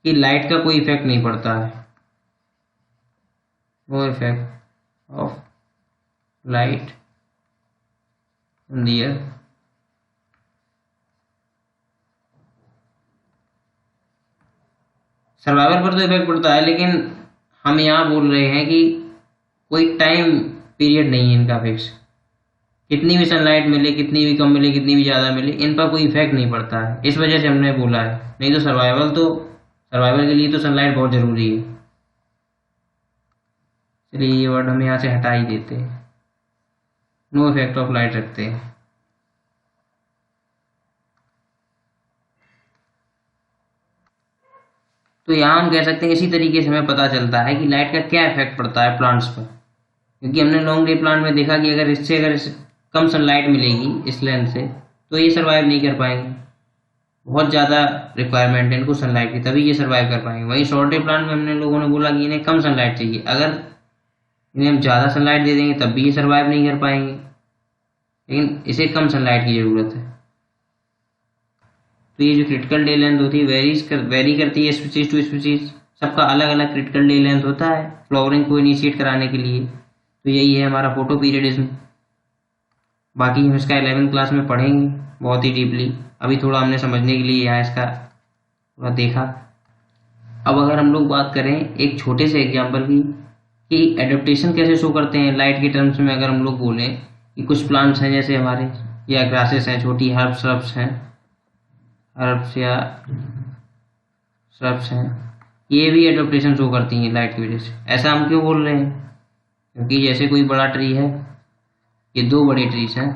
कि लाइट का कोई इफेक्ट नहीं पड़ता है, no effect of light on the earth. Survival पर तो इफेक्ट पड़ता है, लेकिन हम यहाँ बोल रहे हैं कि कोई टाइम पीरियड नहीं है इनका फिक्स, कितनी भी सनलाइट मिले, कितनी भी कम मिले, कितनी भी ज़्यादा मिले, इन पर कोई इफेक्ट नहीं पड़ता है, इस वजह से हमने बोला है। नहीं तो सर्वाइवल के लिए तो सनलाइट बहुत ज़रूरी है। चलिए ये वर्ड हम यहाँ से हटा ही देते हैं, नो इफेक्ट ऑफ लाइट रखते हैं। तो यहाँ हम कह सकते हैं इसी तरीके से हमें पता चलता है कि लाइट का क्या इफेक्ट पड़ता है प्लांट्स पर, क्योंकि हमने लॉन्ग डे प्लांट में देखा कि अगर कम सनलाइट मिलेगी इस लेंथ से तो ये सर्वाइव नहीं कर पाएंगे, बहुत ज़्यादा रिक्वायरमेंट है इनको सनलाइट की, तभी ये सर्वाइव कर पाएंगे। वहीं शॉर्ट डे प्लांट में हमने लोगों ने बोला कि इन्हें कम सनलाइट चाहिए, अगर इन्हें हम ज़्यादा सनलाइट दे देंगे तब भी ये सर्वाइव नहीं कर पाएंगे, लेकिन इसे कम सनलाइट की ज़रूरत है। तो ये जो क्रिटिकल डे लेंथ होती है वेरी करती है स्पीसीज टू स्पीसीज, सबका अलग अलग क्रिटिकल डे लेंथ होता है फ्लावरिंग को इनिशिएट कराने के लिए। तो यही है हमारा फोटो पीरियडिज्म। बाकी हम इसका 11th क्लास में पढ़ेंगे बहुत ही डीपली, अभी थोड़ा हमने समझने के लिए यहाँ इसका थोड़ा देखा। अब अगर हम लोग बात करें एक छोटे से एग्जाम्पल की कि एडेप्टेशन कैसे शो करते हैं लाइट के टर्म्स में, अगर हम लोग बोलें कि कुछ प्लांट्स हैं जैसे हमारे या ग्रासेस हैं, छोटी हर्ब्स या श्रब्स हैं, ये भी एडेप्टेशन शो करती हैं लाइट की वजह से। ऐसा हम क्यों बोल रहे हैं, क्योंकि जैसे कोई बड़ा ट्री है, ये दो बड़े ट्रीज हैं,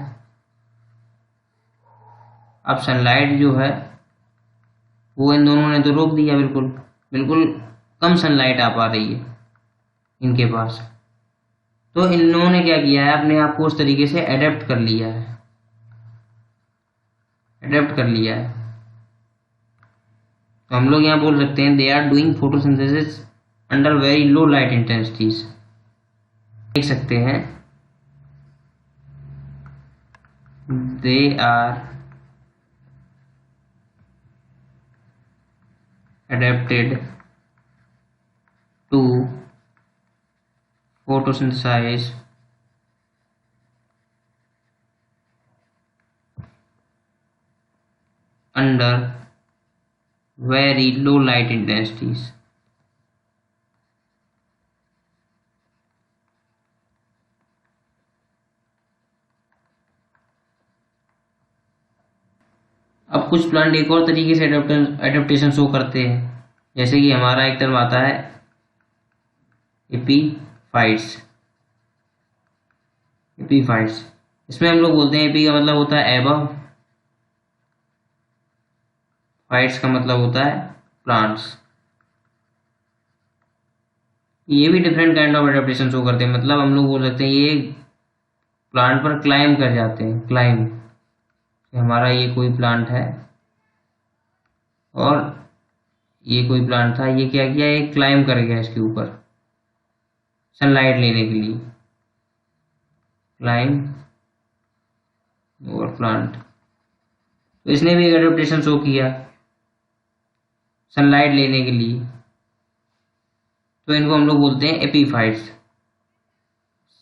अब सनलाइट जो है वो इन दोनों ने तो रोक दिया, बिल्कुल कम सनलाइट आ पा रही है इनके पास, तो इन लोगों ने क्या किया है, अपने आप को उस तरीके से अडेप्ट कर लिया है। तो हम लोग यहाँ बोल सकते हैं they are doing photosynthesis under very low light intensities. देख सकते हैं they are adapted to photosynthesize under very low light intensities। अब कुछ प्लांट एक और तरीके से एडेप्टेशन शो करते हैं, जैसे कि हमारा एक टर्म आता है एपीफाइट्स। एपीफाइट्स इसमें हम लोग बोलते हैं एपी का मतलब होता है एबव, फाइट्स का मतलब होता है प्लांट्स। ये भी different kind of adaptation show करते हैं। मतलब हम लोग बोल सकते हैं ये प्लांट पर क्लाइम कर जाते हैं। क्लाइम, हमारा ये कोई प्लांट है और ये कोई प्लांट था, ये क्या किया, ये क्लाइम कर गया इसके ऊपर सनलाइट लेने के लिए। क्लाइम ओवर प्लांट, तो इसने भी एक एडेप्टेशन शो किया सनलाइट लेने के लिए। तो इनको हम लोग बोलते हैं epiphytes.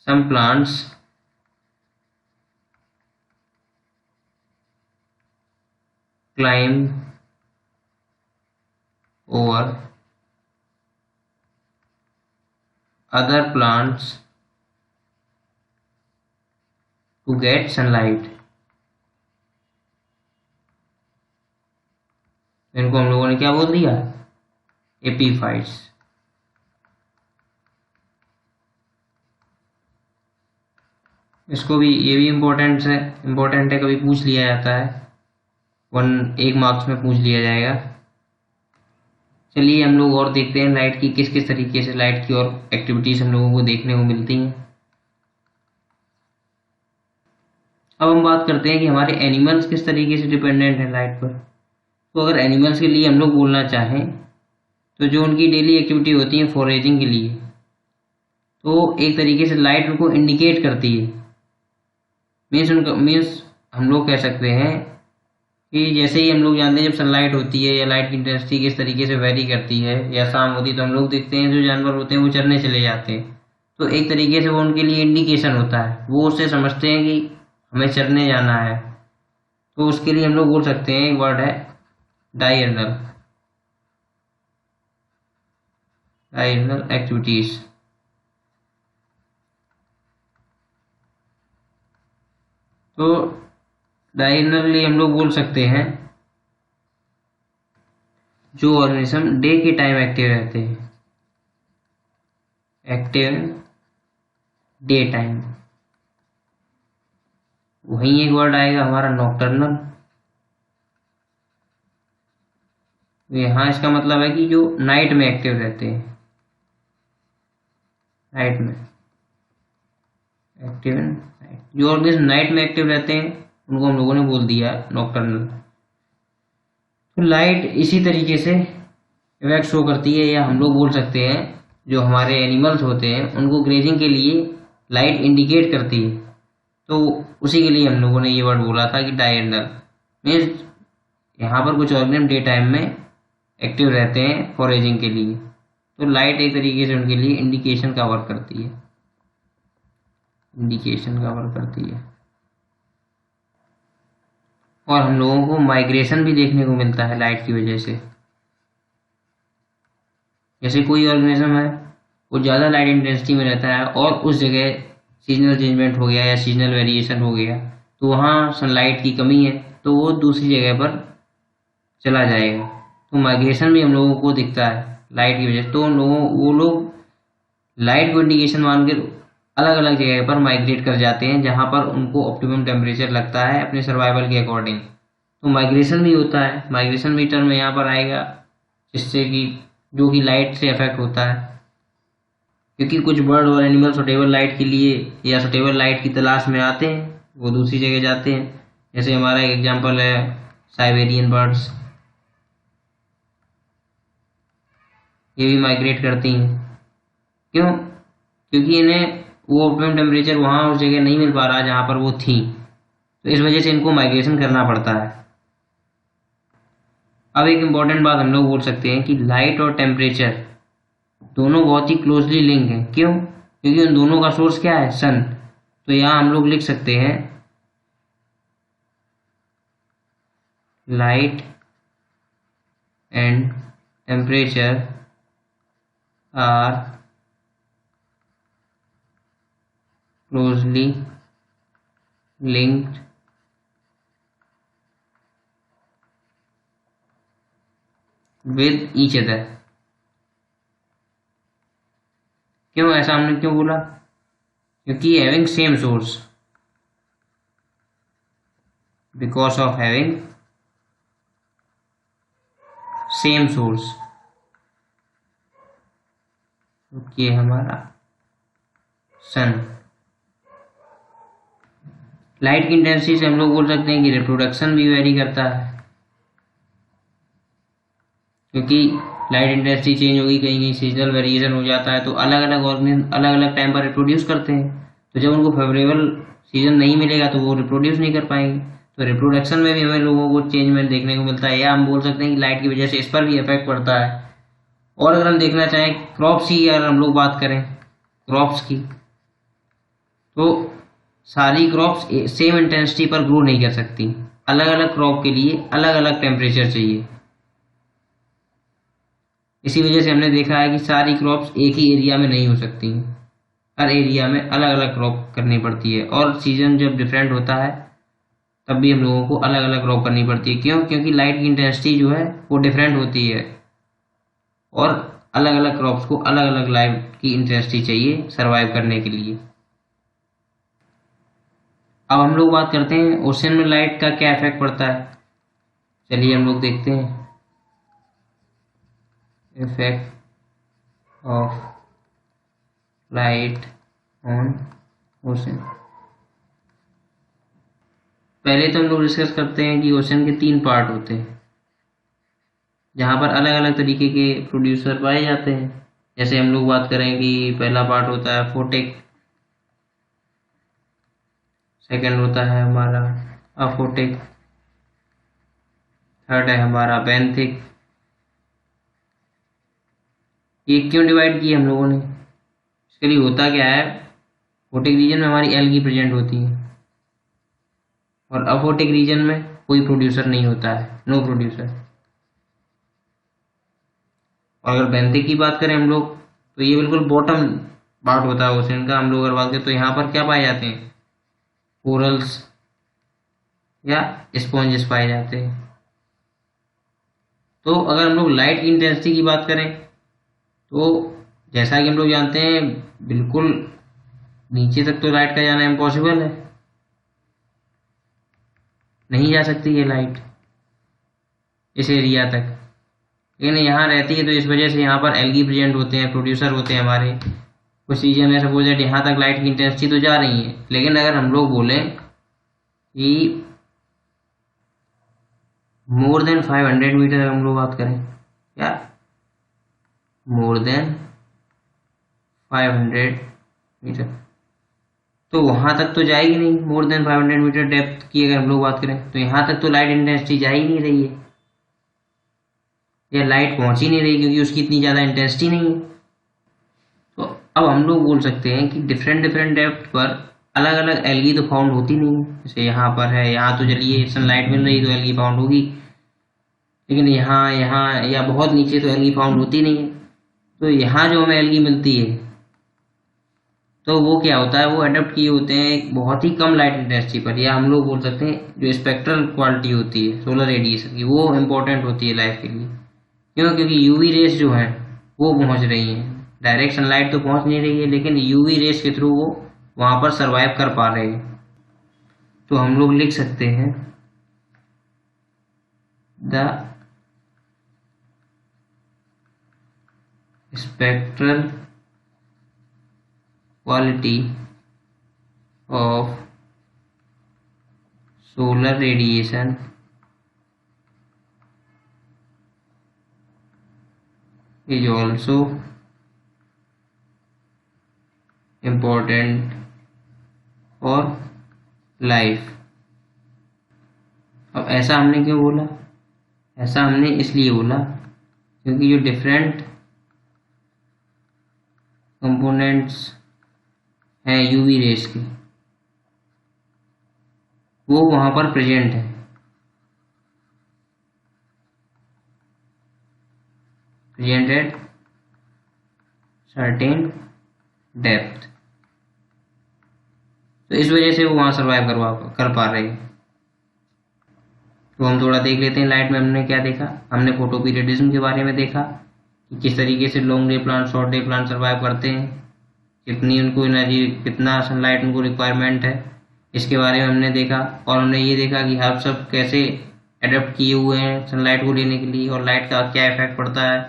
Some plants climb over other plants to get sunlight। इनको हम लोगों ने क्या बोल दिया, एपीफाइट्स। इसको भी, ये भी इम्पोर्टेंट है, कभी पूछ लिया जाता है, 1 मार्क्स में पूछ लिया जाएगा। चलिए हम लोग और देखते हैं लाइट की किस किस तरीके से लाइट की और एक्टिविटीज हम लोगों को देखने को मिलती हैं। अब हम बात करते हैं कि हमारे एनिमल्स किस तरीके से डिपेंडेंट हैं लाइट पर। तो अगर एनिमल्स के लिए हम लोग बोलना चाहें तो जो उनकी डेली एक्टिविटी होती है फॉरेजिंग के लिए, तो एक तरीके से लाइट उनको इंडिकेट करती है। मीन्स हम लोग कह सकते हैं कि जैसे ही हम लोग जानते हैं जब सनलाइट होती है या लाइट की इंटेंसिटी किस तरीके से वेरी करती है या शाम होती है, तो हम लोग देखते हैं जो जानवर होते हैं वो चरने चले जाते हैं। तो एक तरीके से वो उनके लिए इंडिकेशन होता है, वो उससे समझते हैं कि हमें चरने जाना है। तो उसके लिए हम लोग बोल सकते हैं, एक वर्ड है डायर्नल, डायर्नल एक्टिविटीज। तो डायर्नली हम लोग बोल सकते हैं जो ऑर्गेनिज्म डे के टाइम एक्टिव रहते हैं, एक्टिव डे टाइम। वहीं एक वर्ड आएगा हमारा नॉकटर्नल। यहाँ इसका मतलब है कि जो नाइट में एक्टिव रहते हैं, नाइट में एक्टिव, जो ऑर्गेनिज्म नाइट में एक्टिव रहते हैं उनको हम लोगों ने बोल दिया नॉकटर्नल। तो लाइट इसी तरीके से इफेक्ट शो करती है, या हम लोग बोल सकते हैं जो हमारे एनिमल्स होते हैं उनको ग्रेजिंग के लिए लाइट इंडिकेट करती है। तो उसी के लिए हम लोगों ने ये वर्ड बोला था कि डायर्नल मीन्स यहाँ पर कुछ ऑर्गेनिज्म डे टाइम में एक्टिव रहते हैं फॉरेजिंग के लिए, तो लाइट एक तरीके से उनके लिए इंडिकेशन का वर्क करती है, इंडिकेशन का वर्क करती है। और हम लोगों को माइग्रेशन भी देखने को मिलता है लाइट की वजह से। जैसे कोई ऑर्गेनिज्म है वो ज़्यादा लाइट इंटेंसिटी में रहता है और उस जगह सीजनल चेंजमेंट हो गया या सीजनल वेरिएशन हो गया, तो वहाँ सनलाइट की कमी है, तो वो दूसरी जगह पर चला जाएगा। तो माइग्रेशन भी हम लोगों को दिखता है लाइट की वजह से। तो वो लोग लाइट को इंडिकेशन मानकर अलग अलग जगह पर माइग्रेट कर जाते हैं जहाँ पर उनको ऑप्टिमम टेम्परेचर लगता है अपने सर्वाइवल के अकॉर्डिंग। तो माइग्रेशन भी होता है, माइग्रेशन भी टर्म यहाँ पर आएगा, जिससे कि जो कि लाइट से अफेक्ट होता है, क्योंकि कुछ बर्ड और एनिमल सुटेबल लाइट के लिए या सुटेबल लाइट की तलाश में आते हैं, वो दूसरी जगह जाते हैं। जैसे हमारा एक एग्जाम्पल है साइबेरियन बर्ड्स, ये भी माइग्रेट करती हैं। क्यों? क्योंकि इन्हें वो ऑप्टिमम टेम्परेचर वहाँ उस जगह नहीं मिल पा रहा जहाँ पर वो थी, तो इस वजह से इनको माइग्रेशन करना पड़ता है। अब एक इम्पॉर्टेंट बात हम लोग बोल सकते हैं कि लाइट और टेम्परेचर दोनों बहुत ही क्लोजली लिंक हैं। क्यों? क्योंकि उन दोनों का सोर्स क्या है, सन। तो यहाँ हम लोग लिख सकते हैं light and temperature are closely linked with each other। क्यों ऐसा हमने क्यों बोला? क्योंकि having same source, because of having same source. ये हमारा सन। लाइट की इंटेंसिटी से हम लोग बोल सकते हैं कि रिप्रोडक्शन भी वेरी करता है, क्योंकि लाइट इंटेंसिटी चेंज होगी, कहीं कहीं सीजनल वेरिएशन हो जाता है, तो अलग अलग ऑर्गेनिज्म अलग अलग टाइम पर रिप्रोड्यूस करते हैं। तो जब उनको फेवरेबल सीजन नहीं मिलेगा तो वो रिप्रोड्यूस नहीं कर पाएंगे। तो रिप्रोडक्शन में भी हमें लोगों को चेंज में देखने को मिलता है, या हम बोल सकते हैं कि लाइट की वजह से इस पर भी इफेक्ट पड़ता है। और अगर हम देखना चाहें क्रॉप्स की, अगर हम लोग बात करें क्रॉप्स की, तो सारी क्रॉप्स सेम इंटेंसिटी पर ग्रो नहीं कर सकती। अलग अलग क्रॉप के लिए अलग अलग टेम्परेचर चाहिए। इसी वजह से हमने देखा है कि सारी क्रॉप्स एक ही एरिया में नहीं हो सकती, हर एरिया में अलग अलग क्रॉप करनी पड़ती है। और सीजन जब डिफरेंट होता है तब भी हम लोगों को अलग अलग क्रॉप करनी पड़ती है। क्यों? क्योंकि लाइट की इंटेंसिटी जो है वो डिफरेंट होती है, और अलग अलग क्रॉप्स को अलग अलग लाइट की इंटेंसिटी चाहिए सरवाइव करने के लिए। अब हम लोग बात करते हैं ओशन में लाइट का क्या इफेक्ट पड़ता है। चलिए हम लोग देखते हैं effect of light on ocean. पहले तो हम लोग डिस्कस करते हैं कि ओशन के 3 पार्ट होते हैं, जहाँ पर अलग अलग तरीके के प्रोड्यूसर पाए जाते हैं। जैसे हम लोग बात करें कि पहला पार्ट होता है फोटिक, सेकंड होता है हमारा अफोटिक, थर्ड है हमारा बेंथिक। ये क्यों डिवाइड किया हम लोगों ने? इसके लिए होता क्या है, फोटिक रीजन में हमारी एल्गी प्रेजेंट होती है, और अफोटिक रीजन में कोई प्रोड्यूसर नहीं होता है, नो प्रोड्यूसर। और अगर बेंथिक की बात करें हम लोग, तो ये बिल्कुल बॉटम पार्ट होता है ओशन का। हम लोग अगर बात करें तो यहाँ पर क्या पाए जाते हैं, कोरल्स या स्पॉन्जेस पाए जाते हैं। तो अगर हम लोग लाइट की इंटेंसिटी की बात करें, तो जैसा कि हम लोग जानते हैं बिल्कुल नीचे तक तो लाइट का जाना इम्पॉसिबल है, नहीं जा सकती है लाइट इस एरिया तक, लेकिन यहाँ रहती है। तो इस वजह से यहाँ पर एल्गी प्रेजेंट होते हैं, प्रोड्यूसर होते हैं हमारे। कुछ रीजन है सपोज दैट यहाँ तक लाइट की इंटेंसिटी तो जा रही है, लेकिन अगर हम लोग बोलें कि मोर देन 500 मीटर हम लोग बात करें, क्या मोर देन 500 मीटर, तो वहां तक तो जाएगी नहीं। मोर देन 500 मीटर डेप्थ की अगर हम लोग बात करें, तो यहाँ तक तो लाइट इंटेंसिटी जा ही नहीं रही है, या लाइट पहुंच ही नहीं रही, क्योंकि उसकी इतनी ज़्यादा इंटेंसिटी नहीं है। तो अब हम लोग बोल सकते हैं कि डिफरेंट डिफरेंट डेप्थ पर अलग अलग एल्गी तो फाउंड होती नहीं है। जैसे यहाँ पर है, यहाँ तो चलिए सनलाइट मिल रही तो एल्गी फाउंड होगी, लेकिन यहाँ यहाँ या बहुत नीचे तो एल्गी फाउंड होती नहीं है। तो यहाँ जो हमें एल्गी मिलती है, तो वो क्या होता है, वो अडप्ट किए होते हैं एक बहुत ही कम लाइट इंटेंसिटी पर, या हम लोग बोल सकते हैं जो स्पेक्ट्रल क्वालिटी होती है सोलर रेडिएशन की, वो इम्पोर्टेंट होती है लाइफ के लिए। क्यों? क्योंकि यूवी रेस जो है वो पहुंच रही हैं, डायरेक्ट सनलाइट तो पहुंच नहीं रही है, लेकिन यूवी रेस के थ्रू वो वहां पर सरवाइव कर पा रहे हैं। तो हम लोग लिख सकते हैं the spectral quality of solar radiation is also important for life। अब ऐसा हमने क्यों बोला? ऐसा हमने इसलिए बोला क्योंकि जो डिफरेंट कंपोनेंट्स हैं यूवी रेस के, वो वहां पर प्रेजेंट है, प्रेजेंट एट सर्टेन डेप्थ। तो इस वजह से वो वहां सर्वाइव कर पा रहे हैं। तो हम थोड़ा देख लेते हैं लाइट में हमने क्या देखा। हमने फोटोपीरियडिज्म के बारे में देखा कि किस तरीके से long day plant short day plant survive करते हैं। कितनी उनको एनर्जी, कितना सनलाइट उनको रिक्वायरमेंट है, इसके बारे में हमने देखा। और हमने ये देखा कि हर्ब सब कैसे अडेप्ट किए हुए हैं सनलाइट को लेने के लिए, और लाइट का क्या इफेक्ट पड़ता है,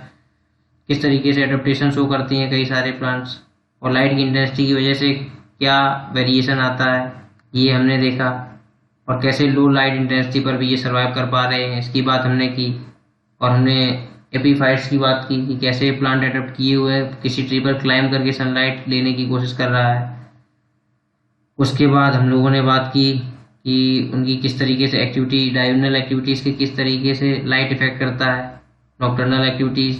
किस तरीके से एडेप्टेशन शो करती हैं कई सारे प्लांट्स, और लाइट की इंटेंसिटी की वजह से क्या वेरिएशन आता है, ये हमने देखा। और कैसे लो लाइट इंटेंसिटी पर भी ये सर्वाइव कर पा रहे हैं, इसकी बात हमने की। और हमने एपीफाइट्स की बात की कि कैसे प्लांट अडेप्ट किए हुए हैं, किसी ट्री पर क्लाइम करके सनलाइट लेने की कोशिश कर रहा है। उसके बाद हम लोगों ने बात की कि उनकी किस तरीके से एक्टिविटी, डायगोनल एक्टिविटीज़ के किस तरीके से लाइट इफेक्ट करता है, नॉकटर्नल एक्टिविटीज़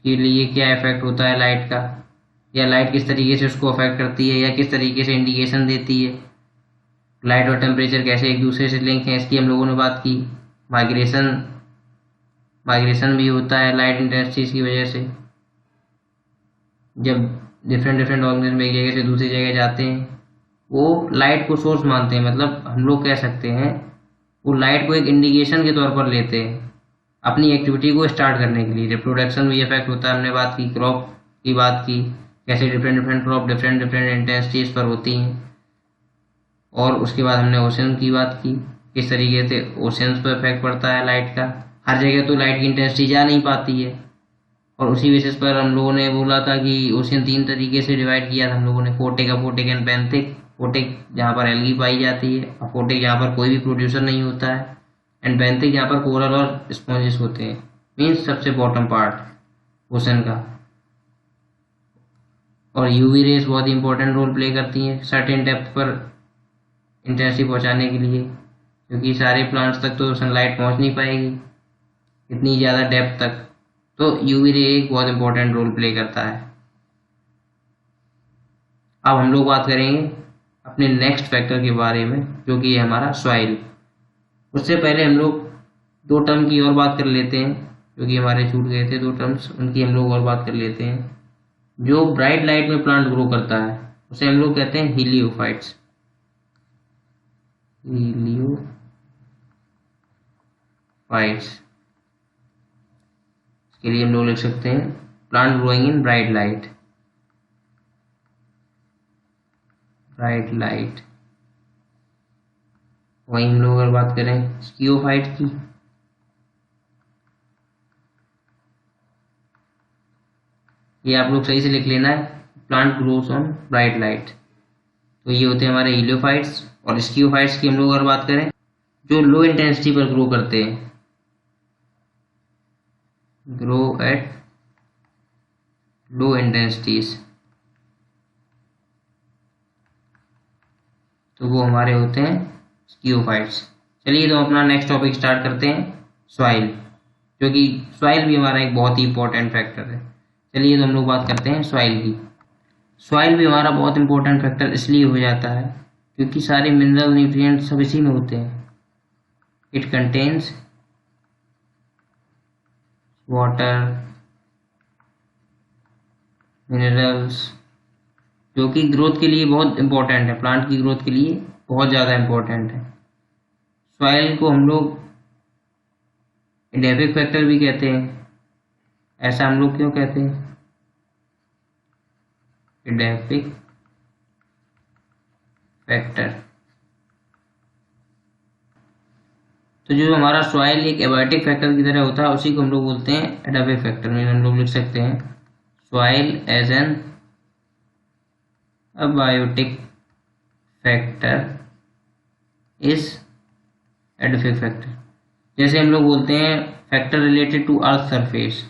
के लिए क्या इफेक्ट होता है लाइट का, या लाइट किस तरीके से उसको अफेक्ट करती है, या किस तरीके से इंडिकेशन देती है, लाइट और टेम्परेचर कैसे एक दूसरे से लिंक हैं, इसकी हम लोगों ने बात की। माइग्रेशन भी होता है लाइट इंटेंसिटीज की वजह से, जब डिफरेंट ऑर्गेनिज्म एक जगह से दूसरी जगह जाते हैं, वो लाइट को सोर्स मानते हैं, मतलब हम लोग कह सकते हैं वो लाइट को एक इंडिकेशन के तौर पर लेते हैं अपनी एक्टिविटी को स्टार्ट करने के लिए। रिप्रोडक्शन भी इफेक्ट होता है, हमने बात की, क्रॉप की बात की, कैसे डिफरेंट क्रॉप डिफरेंट इंटेंसिटीज पर होती हैं। और उसके बाद हमने ओशन की बात की, किस तरीके से ओशंस पर इफेक्ट पड़ता है लाइट का। हर जगह तो लाइट की इंटेंसिटी जा नहीं पाती है, और उसी बेसिस पर हम लोगों ने बोला था कि ओशन 3 तरीके से डिवाइड किया था हम लोगों ने, फोटिक, अपोटिक एंड बेंथिक। फोटिक जहाँ पर एल्गी पाई जाती है, अपोटिक जहाँ पर कोई भी प्रोड्यूसर नहीं होता है, एंड बेंथिक जहाँ पर कोरल और स्पॉन्जेस होते हैं, मीन्स सबसे बॉटम पार्ट ओशन का। और यूवी रेस बहुत इंपॉर्टेंट रोल प्ले करती हैं सर्टेन डेप्थ पर इंटेंसिटी पहुंचाने के लिए, क्योंकि सारे प्लांट्स तक तो सनलाइट पहुंच नहीं पाएगी इतनी ज़्यादा डेप्थ तक, तो यूवी रे एक बहुत इंपॉर्टेंट रोल प्ले करता है। अब हम लोग बात करेंगे अपने नेक्स्ट फैक्टर के बारे में, जो कि है हमारा सॉइल। उससे पहले हम लोग 2 टर्म की और बात कर लेते हैं, जो कि हमारे छूट गए थे 2 टर्म्स, उनकी हम लोग और बात कर लेते हैं। जो ब्राइट लाइट में प्लांट ग्रो करता है उसे हम लोग कहते हैं हीलियोफाइट्स। इसके लिए हम लोग लिख सकते हैं plant growing in bright light. वहीं हम लोग अगर बात करें स्कियोफाइट की, ये आप लोग सही से लिख लेना है, plant grows on bright light. तो ये होते हैं हमारे हीलियोफाइट्स। और स्कियोफाइट्स की हम लोग अगर बात करें, जो लो इंटेंसिटी पर ग्रो करते हैं, ग्रो एट लो इंटेंसिटीज, तो वो हमारे होते हैं स्कियोफाइट्स। चलिए तो अपना नेक्स्ट टॉपिक स्टार्ट करते हैं, सॉइल, जो कि सॉइल भी हमारा एक बहुत ही इंपॉर्टेंट फैक्टर है। चलिए तो हम लोग बात करते हैं सॉइल की। सॉइल भी हमारा बहुत इंपॉर्टेंट फैक्टर इसलिए हो जाता है क्योंकि सारे मिनरल न्यूट्रिएंट सब इसी में होते हैं। इट कंटेन्स वाटर, मिनरल्स, जो कि ग्रोथ के लिए बहुत इंपॉर्टेंट है, प्लांट की ग्रोथ के लिए बहुत ज़्यादा इंपॉर्टेंट है। सॉइल को हम लोग एडेफिक फैक्टर भी कहते हैं। ऐसा हम लोग क्यों कहते हैं? एडेफिक फैक्टर, तो जो हमारा सॉइल एक एबायोटिक फैक्टर की तरह होता है, उसी को हम लोग बोलते हैं एडेफिक फैक्टर। में हम लोग लिख सकते हैं soil as an abiotic factor is edaphic factor. जैसे हम लोग बोलते हैं factor related to earth surface,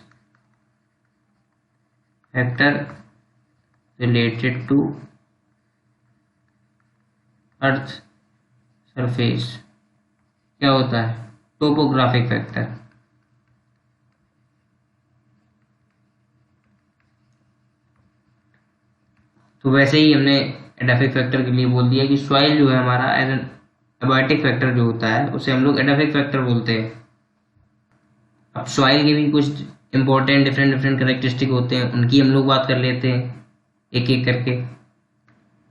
factor related to earth surface क्या होता है? Topographic factor. तो वैसे ही हमने एडेफिक फैक्टर के लिए बोल दिया कि सॉइल जो है हमारा एज एन एबायोटिक फैक्टर जो होता है उसे हम लोग एडेफिक फैक्टर बोलते हैं। अब सॉइल के भी कुछ इंपॉर्टेंट डिफरेंट कैरेक्टरिस्टिक होते हैं, उनकी हम लोग बात कर लेते हैं एक एक करके।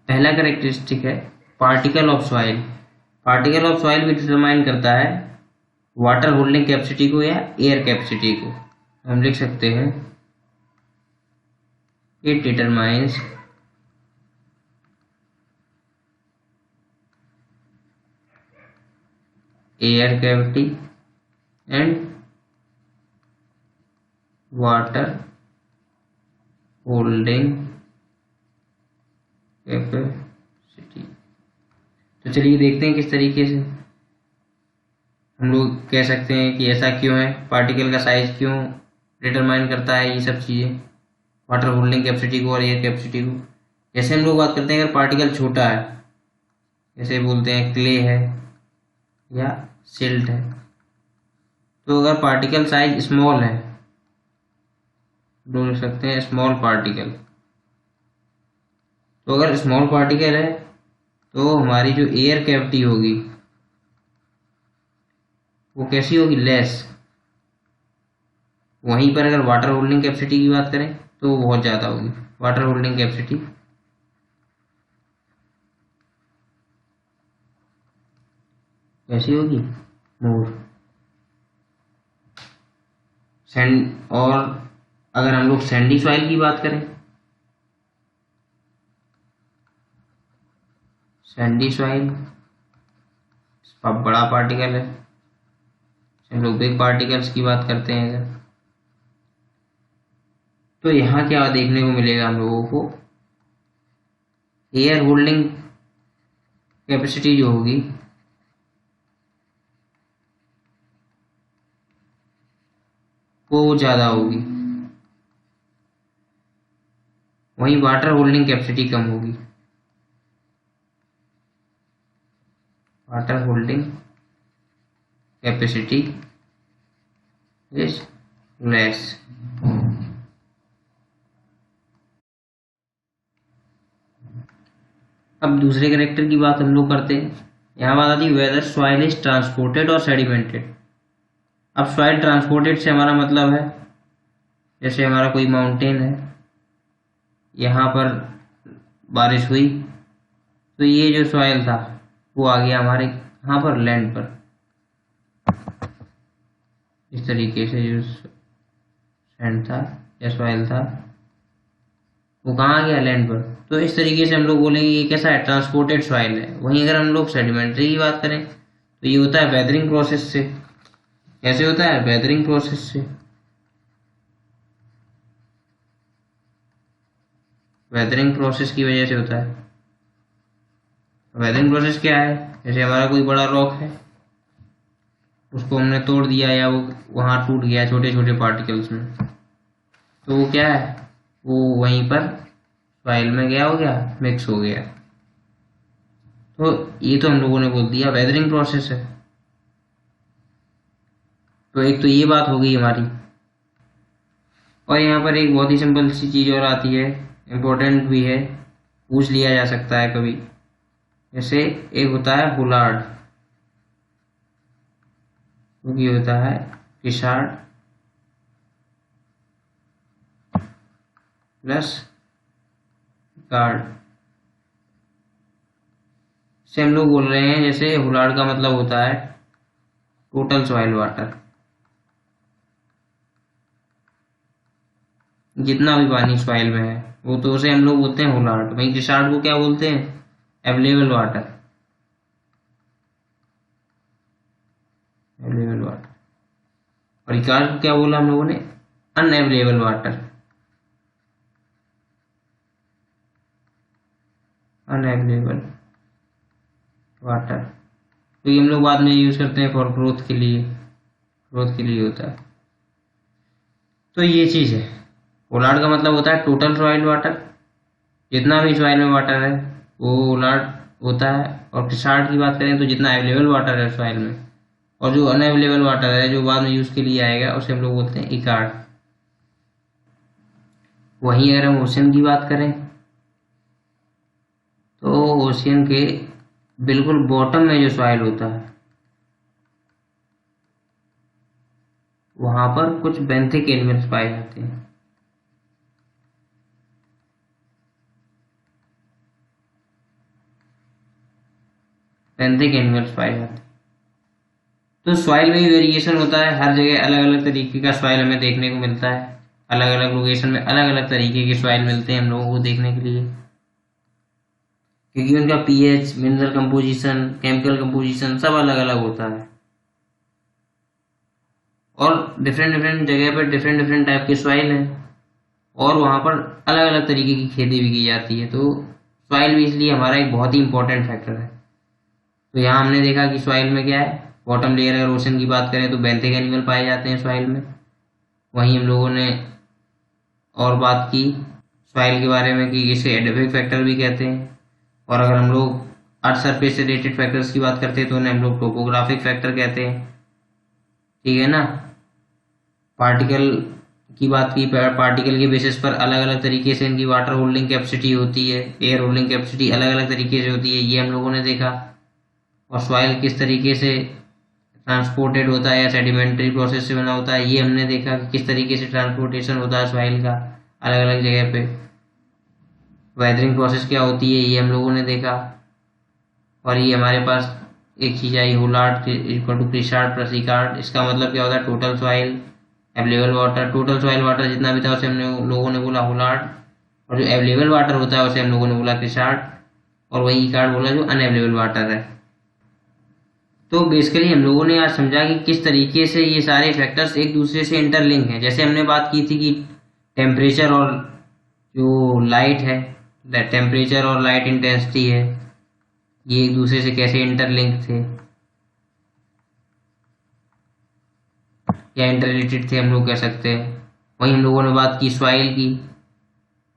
पहला कैरेक्टरिस्टिक है particle of soil. Particle of soil भी डिटरमाइन करता है वाटर होल्डिंग कैपेसिटी को या एयर कैपेसिटी को। हम लिख सकते हैं It determines air cavity and water holding capacity. तो चलिए देखते हैं किस तरीके से हम लोग कह सकते हैं कि ऐसा क्यों है, पार्टिकल का साइज क्यों डिटरमाइन करता है ये सब चीज़ें, वाटर होल्डिंग कैपेसिटी को और एयर कैपेसिटी को। जैसे हम लोग बात करते हैं अगर पार्टिकल छोटा है, जैसे बोलते हैं क्ले है या सिल्ट है, तो अगर पार्टिकल साइज स्मॉल है, बोल सकते हैं स्मॉल पार्टिकल, तो अगर स्मॉल पार्टिकल है तो हमारी जो एयर कैविटी होगी वो कैसी होगी, लेस। वहीं पर अगर वाटर होल्डिंग कैपेसिटी की बात करें तो वो बहुत ज़्यादा होगी। वाटर होल्डिंग कैपेसिटी कैसी होगी, मोर। सैंड, और अगर हम लोग सैंडी सॉइल की बात करें, सैंडी सॉइल बड़ा पार्टिकल है, हम लोग बिग पार्टिकल्स की बात करते हैं अगर, तो यहाँ क्या देखने को मिलेगा हम लोगों को, एयर होल्डिंग कैपेसिटी जो होगी वो ज़्यादा होगी, वहीं वाटर होल्डिंग कैपेसिटी कम होगी। Water holding capacity is less. अब दूसरे कैरेक्टर की बात हम लोग करते हैं। यहाँ बात आती है वेदर सॉइल इज ट्रांसपोर्टेड और सेडिमेंटेड। अब सॉइल ट्रांसपोर्टेड से हमारा मतलब है, जैसे हमारा कोई माउंटेन है, यहाँ पर बारिश हुई तो ये जो सॉइल था वो आ गया हमारे यहाँ पर लैंड पर। इस तरीके से जो सैंड था या सॉइल था वो कहाँ आ गया, लैंड पर। तो इस तरीके से हम लोग बोलेंगे ये कैसा है, ट्रांसपोर्टेड सॉइल है। वहीं अगर हम लोग सेडिमेंट्री की बात करें तो ये होता है वेदरिंग प्रोसेस से। कैसे होता है, वेदरिंग प्रोसेस से। वेदरिंग प्रोसेस की वजह से होता है। वेदरिंग प्रोसेस क्या है, जैसे हमारा कोई बड़ा रॉक है, उसको हमने तोड़ दिया या वो वहाँ टूट गया छोटे छोटे पार्टिकल्स में, तो वो क्या है, वो वहीं पर सॉइल में गया, हो गया मिक्स हो गया। तो ये तो हम लोगों ने बोल दिया वेदरिंग प्रोसेस है। तो एक तो ये बात हो गई हमारी, और यहाँ पर एक बहुत ही सिंपल सी चीज़ और आती है, इम्पोर्टेंट भी है, पूछ लिया जा सकता है कभी। जैसे एक होता है हुलार्ड, ये होता है फिशार्ड प्लस गार्ड। से हम लोग बोल रहे हैं, जैसे हुलार्ड का मतलब होता है टोटल सॉइल वाटर, जितना भी पानी सॉइल में है वो, तो उसे हम लोग बोलते हैं हुलार्ड। वहीं फिशार्ड को क्या बोलते हैं, अवेलेबल वाटर, अवेलेबल वाटर। और इकार्ड को क्या बोला हम लोगों ने, अनअवेलेबल वाटर, अनअवेलेबल वाटर। तो ये हम लोग बाद में यूज करते हैं फॉर ग्रोथ के लिए, ग्रोथ के लिए होता है। तो ये चीज है, ओलार्ड का मतलब होता है टोटल सॉइल वाटर, जितना भी सॉइल में वाटर है वो ओलार्ड होता है। और फिशार्ड की बात करें तो जितना अवेलेबल वाटर है सॉइल में, और जो अनअवेलेबल वाटर है जो बाद में यूज के लिए आएगा उसे हम लोग बोलते हैं इकार्ड। वहीं अगर हम ओशियन की बात करें तो ओशियन के बिल्कुल बॉटम में जो सॉइल होता है वहां पर कुछ बेंथिक एनिमल्स पाए जाते हैं। बेंथिक एनिमल्स पाए जाते हैं। तो सॉइल में भी वेरिएशन होता है, हर जगह अलग अलग तरीके का सॉइल हमें देखने को मिलता है। अलग अलग लोकेशन में अलग अलग तरीके के सॉइल मिलते हैं हम लोगों को देखने के लिए, क्योंकि उनका pH, mineral composition, chemical composition सब अलग अलग होता है। और डिफरेंट डिफरेंट जगह पर डिफरेंट डिफरेंट टाइप के सॉइल हैं और वहाँ पर अलग अलग तरीके की खेती भी की जाती है। तो सॉइल भी इसलिए हमारा एक बहुत ही इंपॉर्टेंट फैक्टर है। तो यहाँ हमने देखा कि सॉइल में क्या है, बॉटम लेयर अगर ओशन की बात करें तो बेंथिक एनिमल पाए जाते हैं सॉइल में। वहीं हम लोगों ने और बात की सॉइल के बारे में कि इसे एडोबिक फैक्टर भी कहते हैं। और अगर हम लोग अर्थ सरफेस से रिलेटेड फैक्टर्स की बात करते हैं तो उन्हें हम लोग टोपोग्राफिक फैक्टर कहते हैं, ठीक है ना। पार्टिकल की बात की, पार्टिकल के बेसिस पर अलग अलग तरीके से इनकी वाटर होल्डिंग कैपेसिटी होती है, एयर होल्डिंग कैपेसिटी अलग अलग तरीके से होती है, ये हम लोगों ने देखा। और सॉइल किस तरीके से ट्रांसपोर्टेड होता है या सेडिमेंट्री प्रोसेस से बना होता है, ये हमने देखा कि किस तरीके से ट्रांसपोर्टेशन होता है सॉइल का अलग अलग जगह पे। वेदरिंग प्रोसेस क्या होती है ये हम लोगों ने देखा। और ये हमारे पास एक चीज़ आई, होलार्ड इक्वल टू क्रिशार्ड प्लस इकार्ड। इसका मतलब क्या होता है, total soil available water, total soil water जितना भी था उसे हमने लोगों ने बोला होलार्ड, और जो अवेलेबल वाटर होता है उसे हम लोगों ने बोला क्रिशार्ड, और वही इकार्ड बोला जो अनअवेलेबल वाटर है। तो बेसिकली हम लोगों ने आज समझा कि किस तरीके से ये सारे फैक्टर्स एक दूसरे से इंटरलिंक हैं। जैसे हमने बात की थी कि टेम्परेचर और जो लाइट है, टेम्परेचर और लाइट इंटेंसिटी है, ये एक दूसरे से कैसे इंटरलिंक थे या इंटररिलेटेड थे हम लोग कह सकते हैं। वहीं हम लोगों ने बात की सॉइल की,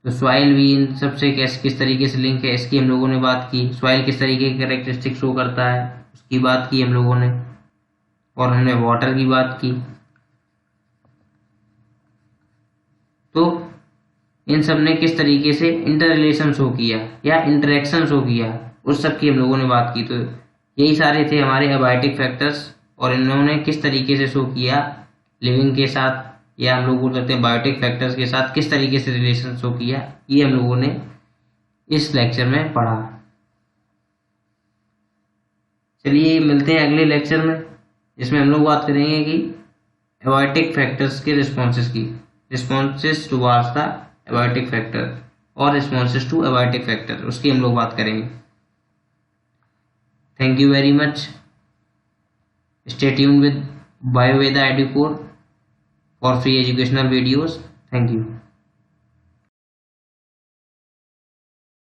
तो सॉइल भी इन सबसे कैसे किस तरीके से लिंक है इसकी हम लोगों ने बात की। सॉइल किस तरीके के कैरेक्टरिस्टिक शो करता है उसकी बात की हम लोगों ने, और हमने वाटर की बात की। तो इन सब ने किस तरीके से इंटर रिलेशन शो किया या इंटरेक्शन शो किया उस सब की हम लोगों ने बात की। तो यही सारे थे हमारे अबायोटिक फैक्टर्स, और इन्होंने किस तरीके से शो किया लिविंग के साथ, या हम लोग बोल सकते हैं बायोटिक फैक्टर्स के साथ किस तरीके से रिलेशन शो किया, ये हम लोगों ने इस लेक्चर में पढ़ा। चलिए मिलते हैं अगले लेक्चर में, जिसमें हम लोग बात करेंगे कि एबायोटिक फैक्टर्स के रिस्पॉन्सेस की, responses towards the abiotic factor और रिस्पॉन्सेस टू एबायोटिक फैक्टर, उसकी हम लोग बात करेंगे। Thank you very much. Stay tuned with BioVeda EduCore for free educational videos. Thank you.